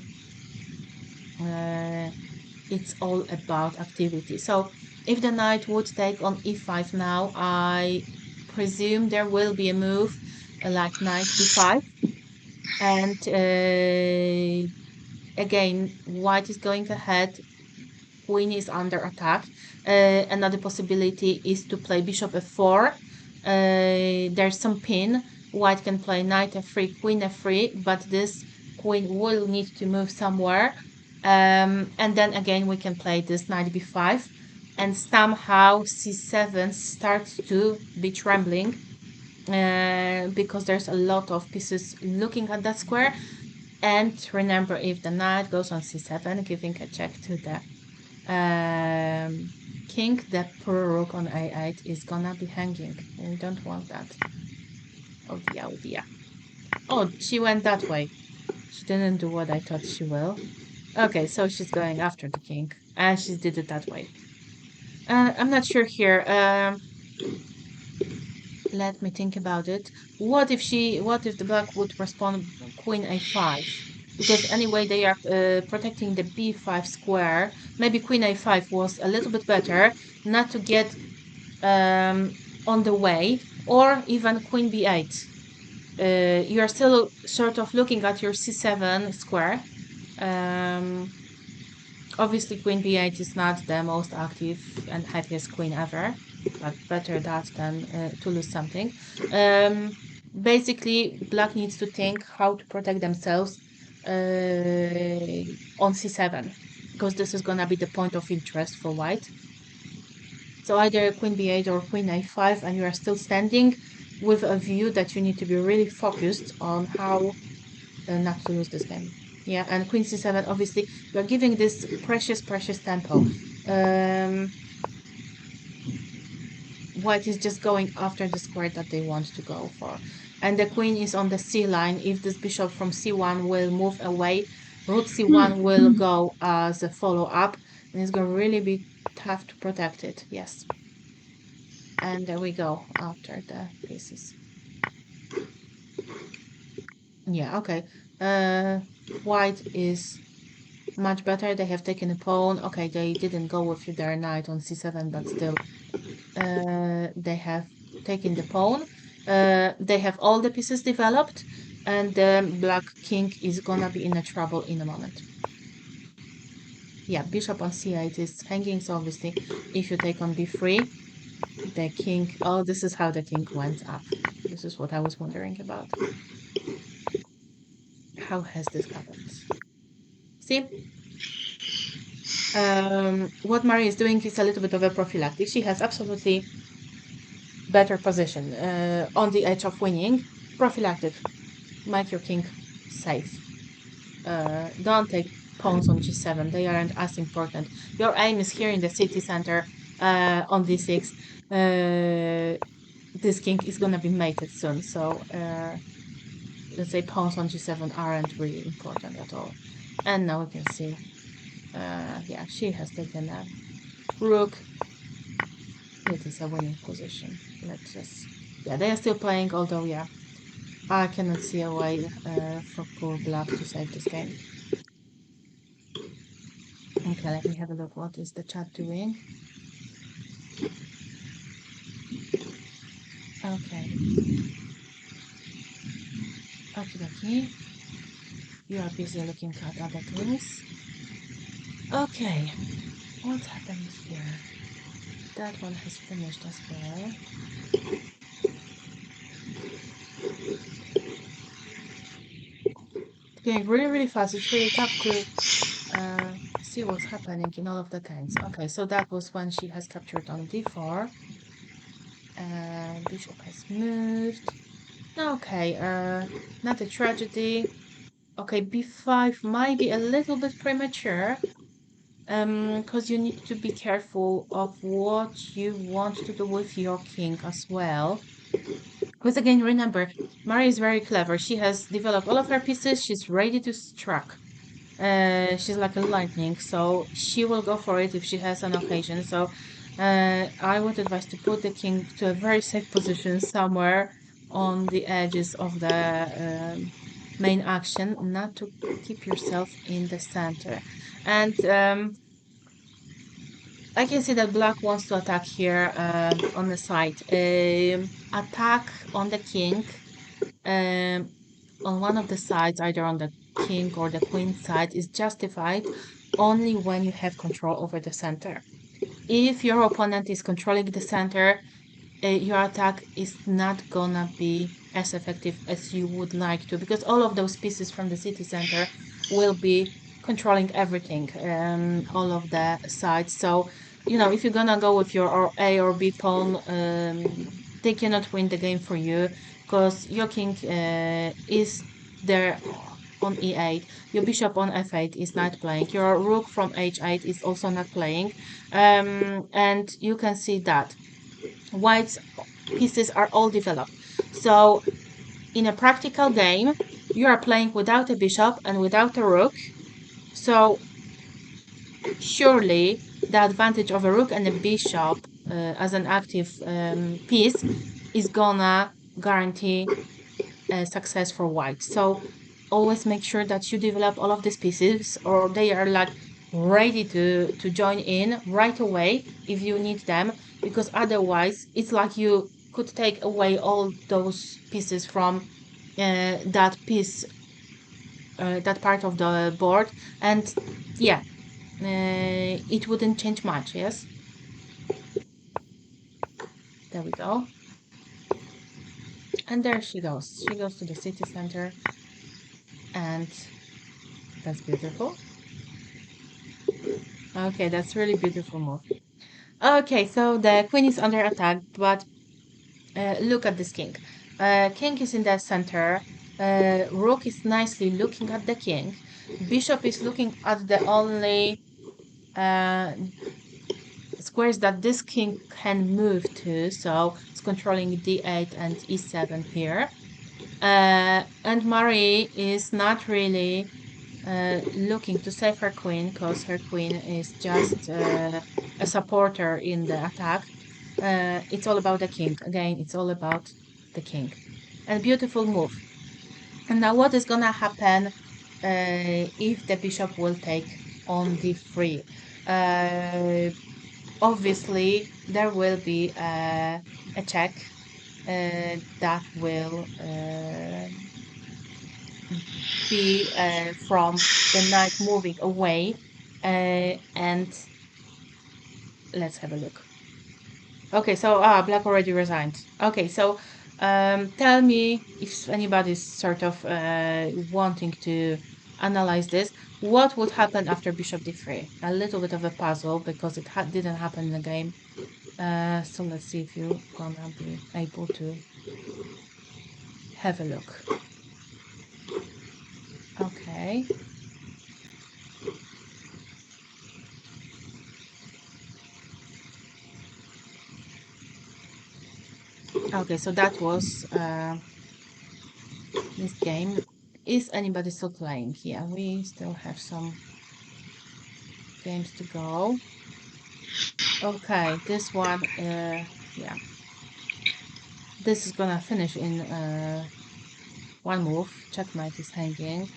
It's all about activity. So if the knight would take on e5 now, I presume there will be a move like knight b5, and again, white is going ahead. Queen is under attack. Another possibility is to play bishop f4. There's some pin. White can play knight f3, queen f3, but this queen will need to move somewhere. And then again, we can play this knight b5, and somehow c7 starts to be trembling, because there's a lot of pieces looking at that square. And remember, if the knight goes on c7, giving a check to the king, the poor rook on a8 is gonna be hanging. We don't want that. Oh dear, oh dear. Oh, she went that way. She didn't do what I thought she will. Okay, so she's going after the king, and she did it that way. I'm not sure here. Let me think about it. What if the black would respond queen a5? Because anyway, they are protecting the b5 square. Maybe queen a5 was a little bit better, not to get on the way, or even queen b8. You are still sort of looking at your c7 square. Obviously, queen b8 is not the most active and happiest queen ever, but better that than to lose something. Basically, black needs to think how to protect themselves on c7, because this is gonna be the point of interest for white. So either queen b8 or queen a5, and you are still standing with a view that you need to be really focused on how not to lose this game. Yeah, and queen c7, obviously, you're giving this precious tempo. White is just going after the square that they want to go for. And the queen is on the c line. If this bishop from c1 will move away, rook c1 will go as a follow-up, and it's going to really be tough to protect it. Yes. And there we go, after the pieces. Yeah, okay. White is much better. They have taken a pawn. Okay, they didn't go with their knight on c7, but still, they have taken the pawn. They have all the pieces developed, and the black king is gonna be in a trouble in a moment. Yeah, bishop on c8 is hanging, so obviously, if you take on b3, the king. Oh, this is how the king went up. This is what I was wondering about. How has this happened? See? What Marie is doing is a little bit of a prophylactic. She has absolutely better position on the edge of winning. Prophylactic. Make your king safe. Don't take pawns on g7. They aren't as important. Your aim is here in the city center on d6. This king is gonna be mated soon, so let's say pawns on g7 aren't really important at all. And now we can see, yeah, she has taken a rook. It is a winning position. Let's just, yeah, they are still playing, although, yeah, I cannot see a way for poor Black to save this game. Okay, let me have a look. What is the chat doing? Okay. Okay. You are busy looking at other things. Okay. What's happening here? That one has finished as well. It's going really, really fast. It's really tough to see what's happening in all of the games. Okay, so that was when she has captured on d4. Bishop has moved. Okay, not a tragedy. Okay, b5 might be a little bit premature. Because you need to be careful of what you want to do with your king as well. Because again, remember, Maria is very clever. She has developed all of her pieces. She's ready to strike. She's like a lightning, so she will go for it if she has an occasion. So I would advise to put the king to a very safe position somewhere on the edges of the main action, not to keep yourself in the center. And I can see that Black wants to attack here on the side. Attack on the king on one of the sides, either on the king or the queen side, is justified only when you have control over the center. If your opponent is controlling the center, your attack is not gonna be as effective as you would like to, because all of those pieces from the city center will be controlling everything, all of the sides. So, you know, if you're gonna go with your A or B pawn, they cannot win the game for you, because your king is there on e8, your bishop on f8 is not playing, your rook from h8 is also not playing, and you can see that White's pieces are all developed. So in a practical game, you are playing without a bishop and without a rook. So surely the advantage of a rook and a bishop as an active piece is gonna guarantee success for White. So always make sure that you develop all of these pieces, or they are like ready to join in right away if you need them, because otherwise it's like you could take away all those pieces from that piece, that part of the board, and yeah, it wouldn't change much. Yes, there we go. And there she goes to the city center, and that's beautiful. Okay, that's really beautiful move. Okay, so the queen is under attack, but look at this king. King is in the center. Rook is nicely looking at the king. Bishop is looking at the only squares that this king can move to, so it's controlling d8 and e7 here. And Marie is not really looking to save her queen, because her queen is just a supporter in the attack. It's all about the king. Again, it's all about the king. And beautiful move. And now what is gonna happen if the bishop will take on d3? Obviously, there will be a check that will be from the knight moving away, and let's have a look. Okay, so Black already resigned. Okay, so tell me if anybody's sort of wanting to analyze this, what would happen after bishop d3? A little bit of a puzzle because it didn't happen in the game. So let's see if you're gonna be able to have a look. Okay. Okay, so that was this game. Is anybody still playing? Yeah, we still have some games to go. Okay, this one, yeah. This is gonna finish in one move. Checkmate is hanging.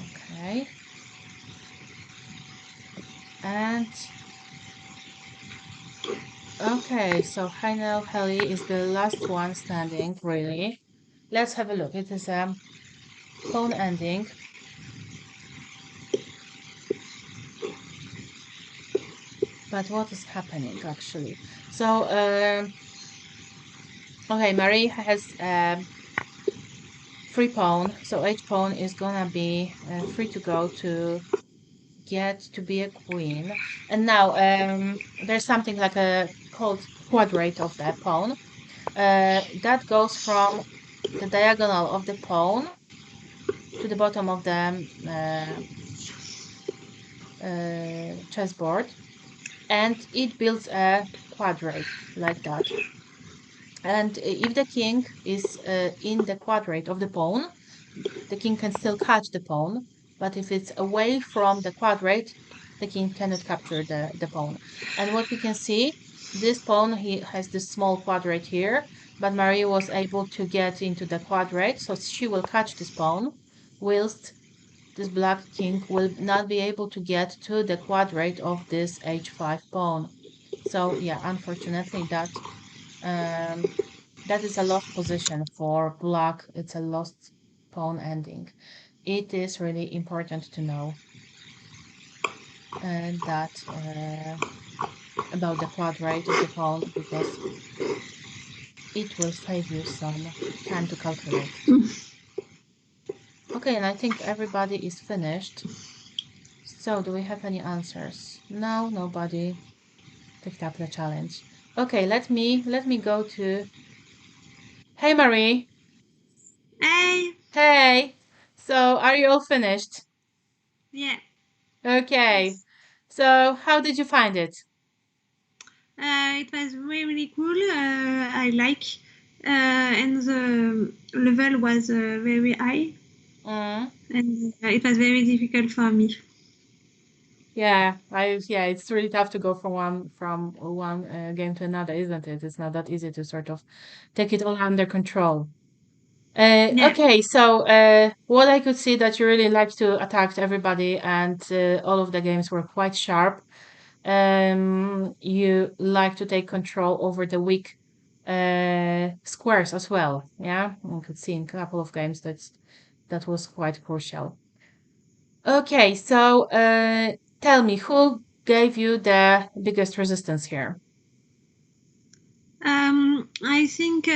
Okay. And okay, so Heinel Heli is the last one standing, really. Let's have a look. It is a pawn ending. But what is happening actually? So okay, Marie has free pawn, so h pawn is gonna be free to go to get to be a queen. And now there's something like a called quadrate of the pawn that goes from the diagonal of the pawn to the bottom of the chessboard, and it builds a quadrate like that. And if the king is in the quadrate of the pawn, the king can still catch the pawn, but if it's away from the quadrate, the king cannot capture the pawn. And what we can see, this pawn, he has this small quadrate here, but Marie was able to get into the quadrate, so she will catch this pawn, whilst this black king will not be able to get to the quadrate of this h5 pawn. So yeah, unfortunately that is a lost position for black. It's a lost pawn ending. It is really important to know that about the quadrate of the pawn, because it will save you some time to calculate. Okay, and I think everybody is finished. So do we have any answers? No, nobody picked up the challenge. Okay, let me go to. Hey Marie. Hey. Hey. So are you all finished? Yeah. Okay. Yes. So how did you find it? It was really cool. I like, and the level was very high, and it was very difficult for me. Yeah, it's really tough to go from one game to another, isn't it? It's not that easy to sort of take it all under control. Yeah. Okay, so what I could see that you really like to attack everybody, and all of the games were quite sharp. You like to take control over the weak squares as well. Yeah, I could see in a couple of games that was quite crucial. Okay, so tell me, who gave you the biggest resistance here? I think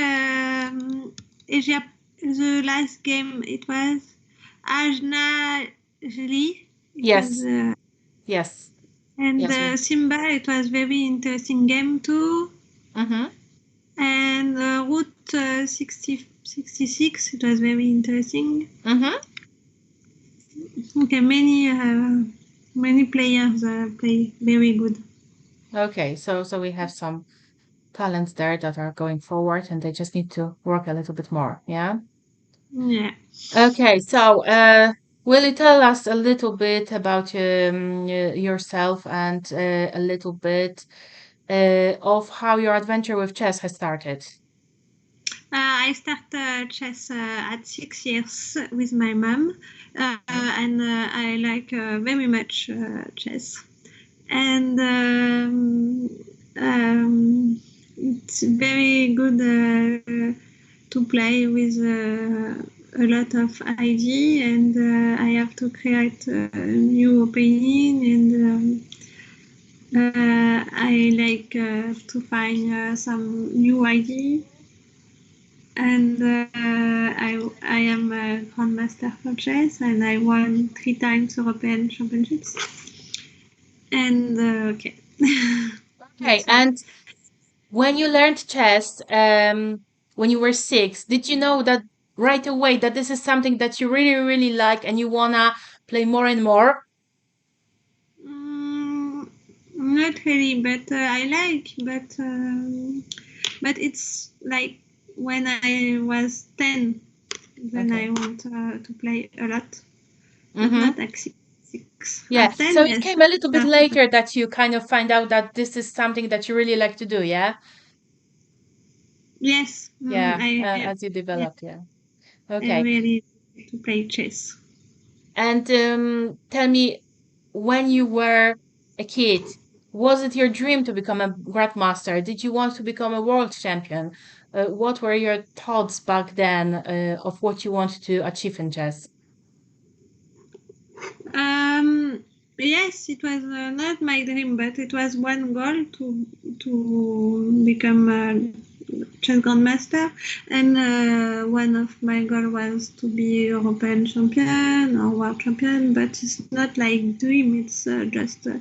Asia, the last game it was Ajna Jeli. Yes. Yes. And Yes. Simba, it was very interesting game too. Mm-hmm. And Route 66, it was very interesting. Mm-hmm. Okay, many players play very good. Okay, so we have some talents there that are going forward, and they just need to work a little bit more. Yeah. Yeah. Okay, so will you tell us a little bit about yourself, and a little bit of how your adventure with chess has started? I started chess at 6 years with my mom, and I like very much chess. And it's very good to play with a lot of idea, and I have to create a new opening, I like to find some new idea, and I am a grandmaster for chess, and I won 3 times European championships. And okay. Okay, and when you learned chess, when you were 6, did you know that right away that this is something that you really, really like and you wanna play more and more? Not really, but I like, but it's like when I was 10, then Okay. I want to play a lot, but not like 6. Yeah, At 10, so it yes. came a little bit later that you kind of find out that this is something that you really like to do, yeah? Yes. Yeah, I as you developed, yeah. I Okay. really like to play chess. And tell me, when you were a kid, was it your dream to become a grandmaster? Did you want to become a world champion? What were your thoughts back then of what you wanted to achieve in chess? Yes, it was not my dream, but it was one goal to become a chess grandmaster, and one of my goal was to be European champion or world champion. But it's not like dream; it's just a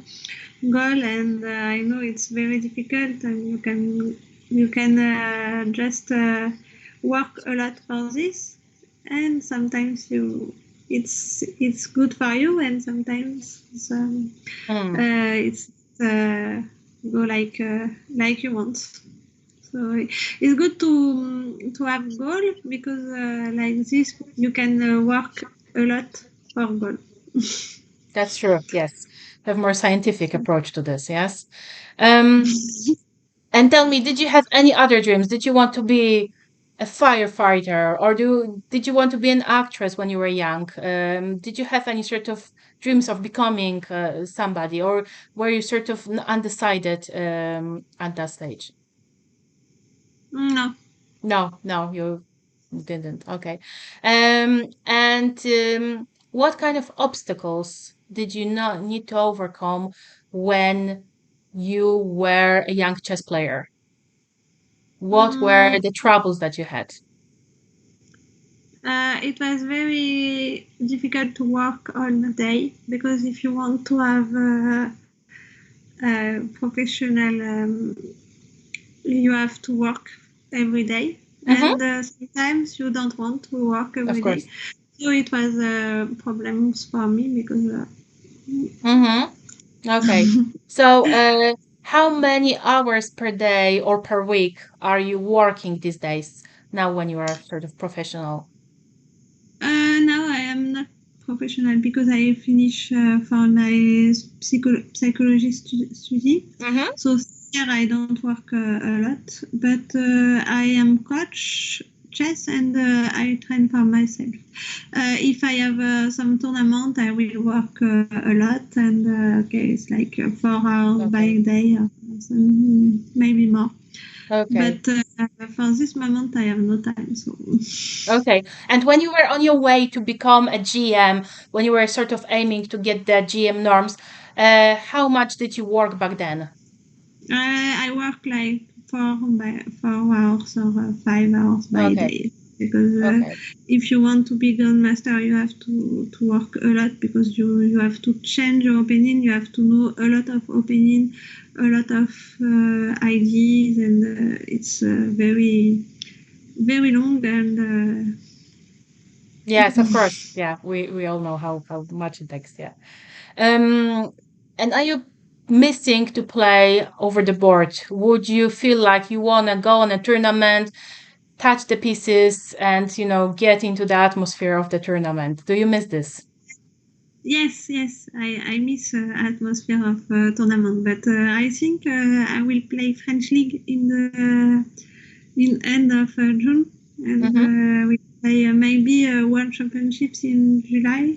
goal, and I know it's very difficult, and you can just work a lot for this, and sometimes it's good for you, and sometimes it's go like you want. So it's good to have goal, because like this you can work a lot for goal. That's true, yes. Have more scientific approach to this, yes. Um, and tell me, did you have any other dreams? Did you want to be a firefighter, or did you want to be an actress when you were young? Did you have any sort of dreams of becoming somebody, or were you sort of undecided at that stage? No. No, you didn't. Okay. And what kind of obstacles did you not need to overcome when you were a young chess player? What were Mm, the troubles that you had? it was very difficult to work all the day, because if you want to have a professional, you have to work every day, Mm-hmm. and sometimes you don't want to work Of every day. course. So it was problems for me, because Mm-hmm. Okay. So, how many hours per day or per week are you working these days now when you are sort of professional? now I am not professional, because I finish for my psychology study. Mm-hmm. So here I don't work a lot, but I am coach chess, and I train for myself. If I have some tournament, I will work a lot, and okay, it's like 4 hours by day, or maybe more. Okay. But for this moment, I have no time. So Okay. And when you were on your way to become a GM, when you were sort of aiming to get the GM norms, how much did you work back then? I work like 4 hours or 5 hours by Okay. day, because Okay. if you want to be grandmaster, you have to work a lot, because you have to change your opinion, you have to know a lot of opinion, a lot of ideas, and it's very very long, and Yes, of course. Yeah, we all know how much it takes. Yeah. Um, and are you missing to play over the board? Would you feel like you wanna go on a tournament, touch the pieces, and get into the atmosphere of the tournament? Do you miss this? yes, I miss atmosphere of tournament, but I think I will play French league in end of June, and Mm-hmm. we play maybe World Championships in July.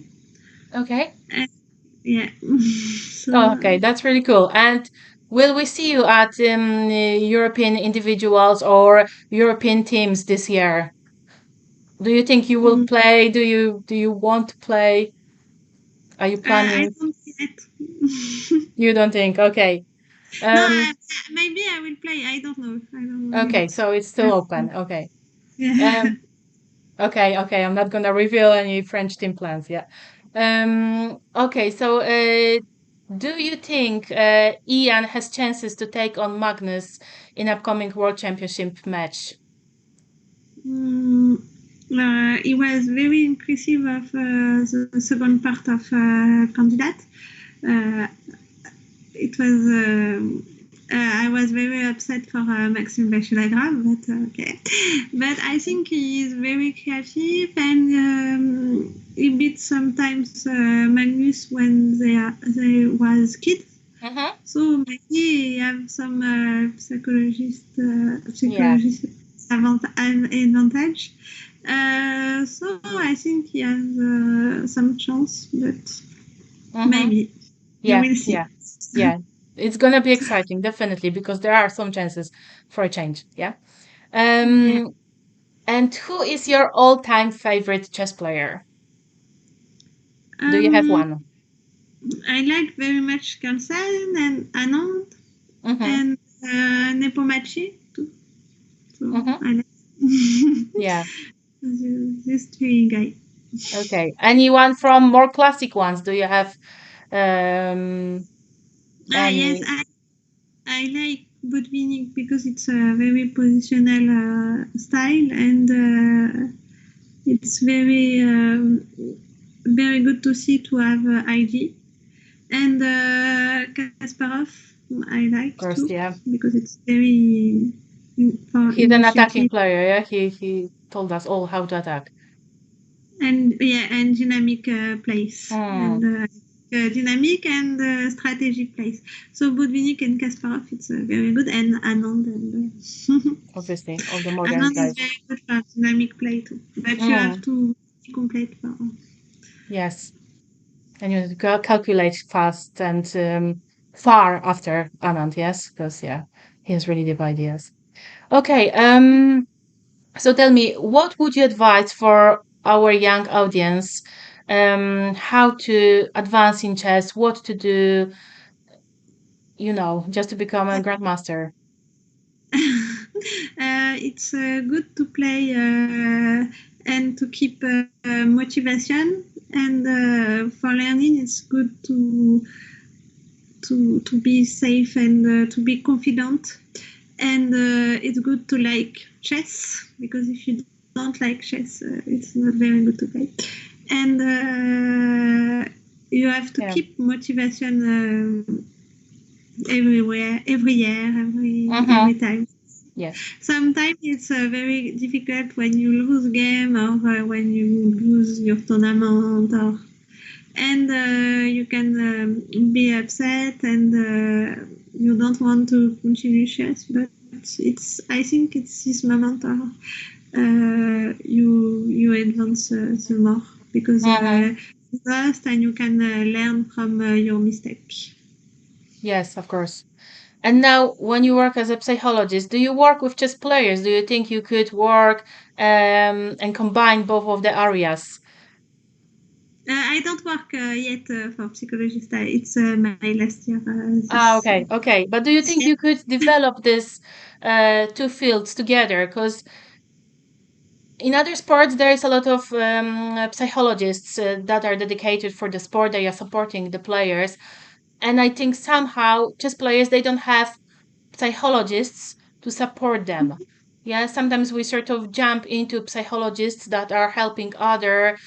Okay. And, yeah. Oh, So okay, that's really cool. And will we see you at European individuals or European teams this year? Do you think you will mm, play? Do you want to play? Are you I planning? don't yet. You don't think? Okay. Maybe I will play. I don't know. Okay, so it's still open. Okay. Yeah. Okay. I'm not gonna reveal any French team plans. Yeah. Okay. So, do you think Ian has chances to take on Magnus in upcoming World Championship match? It was very impressive of the second part of candidate. It was. I was very upset for Maxime Bachelagrave, but okay. But I think he is very creative, and he beat sometimes Magnus when they was kids. So maybe he have some psychologist advantage. So I think he has some chance, but maybe. Yeah, you will see. Yeah. It's gonna be exciting, definitely, because there are some chances for a change. Yeah. And who is your all-time favorite chess player? Do you have one? I like very much Carlsen and Anand and Nepomniachtchi too. So I like Yeah. these three guys. Okay. Anyone from more classic ones? Do you have Yes, I like Botvinnik because it's a very positional style, and it's very good to see to have IG. And Kasparov, I like too, because it's very. He's an attacking player. Yeah, he told us all how to attack. And dynamic plays and dynamic and strategic plays. So Botvinnik and Kasparov, it's very good, and Anand and obviously all the modern Anand guys. is very good for dynamic play too, but you have to be complete for. Yes, and you calculate fast and far after Anand. Yes, because he has really deep ideas. Okay. So tell me, what would you advise for our young audience? How to advance in chess? What to do? Just to become a grandmaster. It's good to play and to keep motivation, and for learning it's good to be safe and to be confident, and it's good to like chess, because if you don't like chess, it's not very good to play, and you have to keep motivation everywhere, every year, every time. Yes. Sometimes it's very difficult when you lose game, or when you lose your tournament, and you can be upset, and you don't want to continue chess. But I think it's this moment you advance the more, because you lost and you can learn from your mistake. Yes, of course. And now, when you work as a psychologist, do you work with chess players? Do you think you could work and combine both of the areas? I don't work yet for psychologist. It's my last year. Okay. But do you think you could develop this two fields together? Because in other sports, there is a lot of psychologists that are dedicated for the sport. They are supporting the players. And I think somehow chess players, they don't have psychologists to support them. Yeah, sometimes we sort of jump into psychologists that are helping other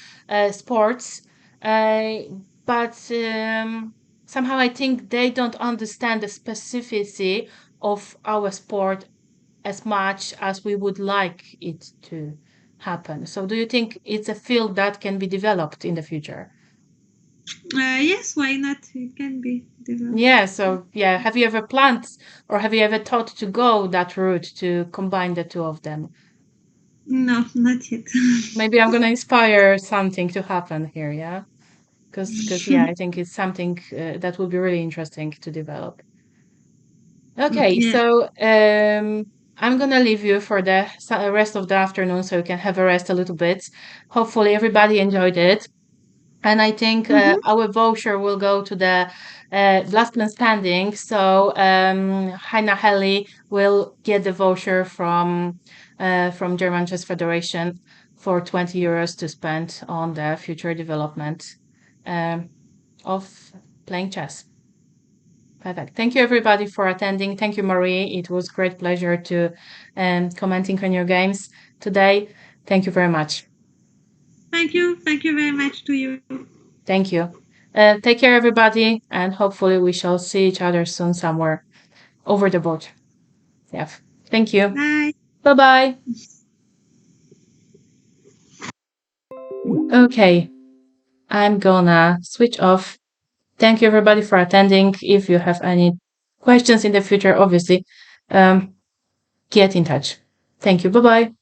sports, but somehow I think they don't understand the specificity of our sport as much as we would like it to happen. So do you think it's a field that can be developed in the future? Yes, why not? It can be developed. Yeah, so have you ever planned or have you ever thought to go that route to combine the two of them? No, not yet. Maybe I'm gonna inspire something to happen here, yeah? Because I think it's something that will be really interesting to develop. Okay, so I'm gonna leave you for the rest of the afternoon so you can have a rest a little bit. Hopefully everybody enjoyed it. And I think our voucher will go to the last man standing. So Heina Helly will get the voucher from German Chess Federation for 20 euros to spend on the future development of playing chess. Perfect. Thank you, everybody, for attending. Thank you, Marie. It was great pleasure to commenting on your games today. Thank you very much. Thank you. Thank you very much to you. Thank you. Take care, everybody, and hopefully we shall see each other soon somewhere over the board. Yeah. Thank you. Bye. Bye-bye. Okay. I'm gonna switch off. Thank you, everybody, for attending. If you have any questions in the future, obviously, get in touch. Thank you. Bye-bye.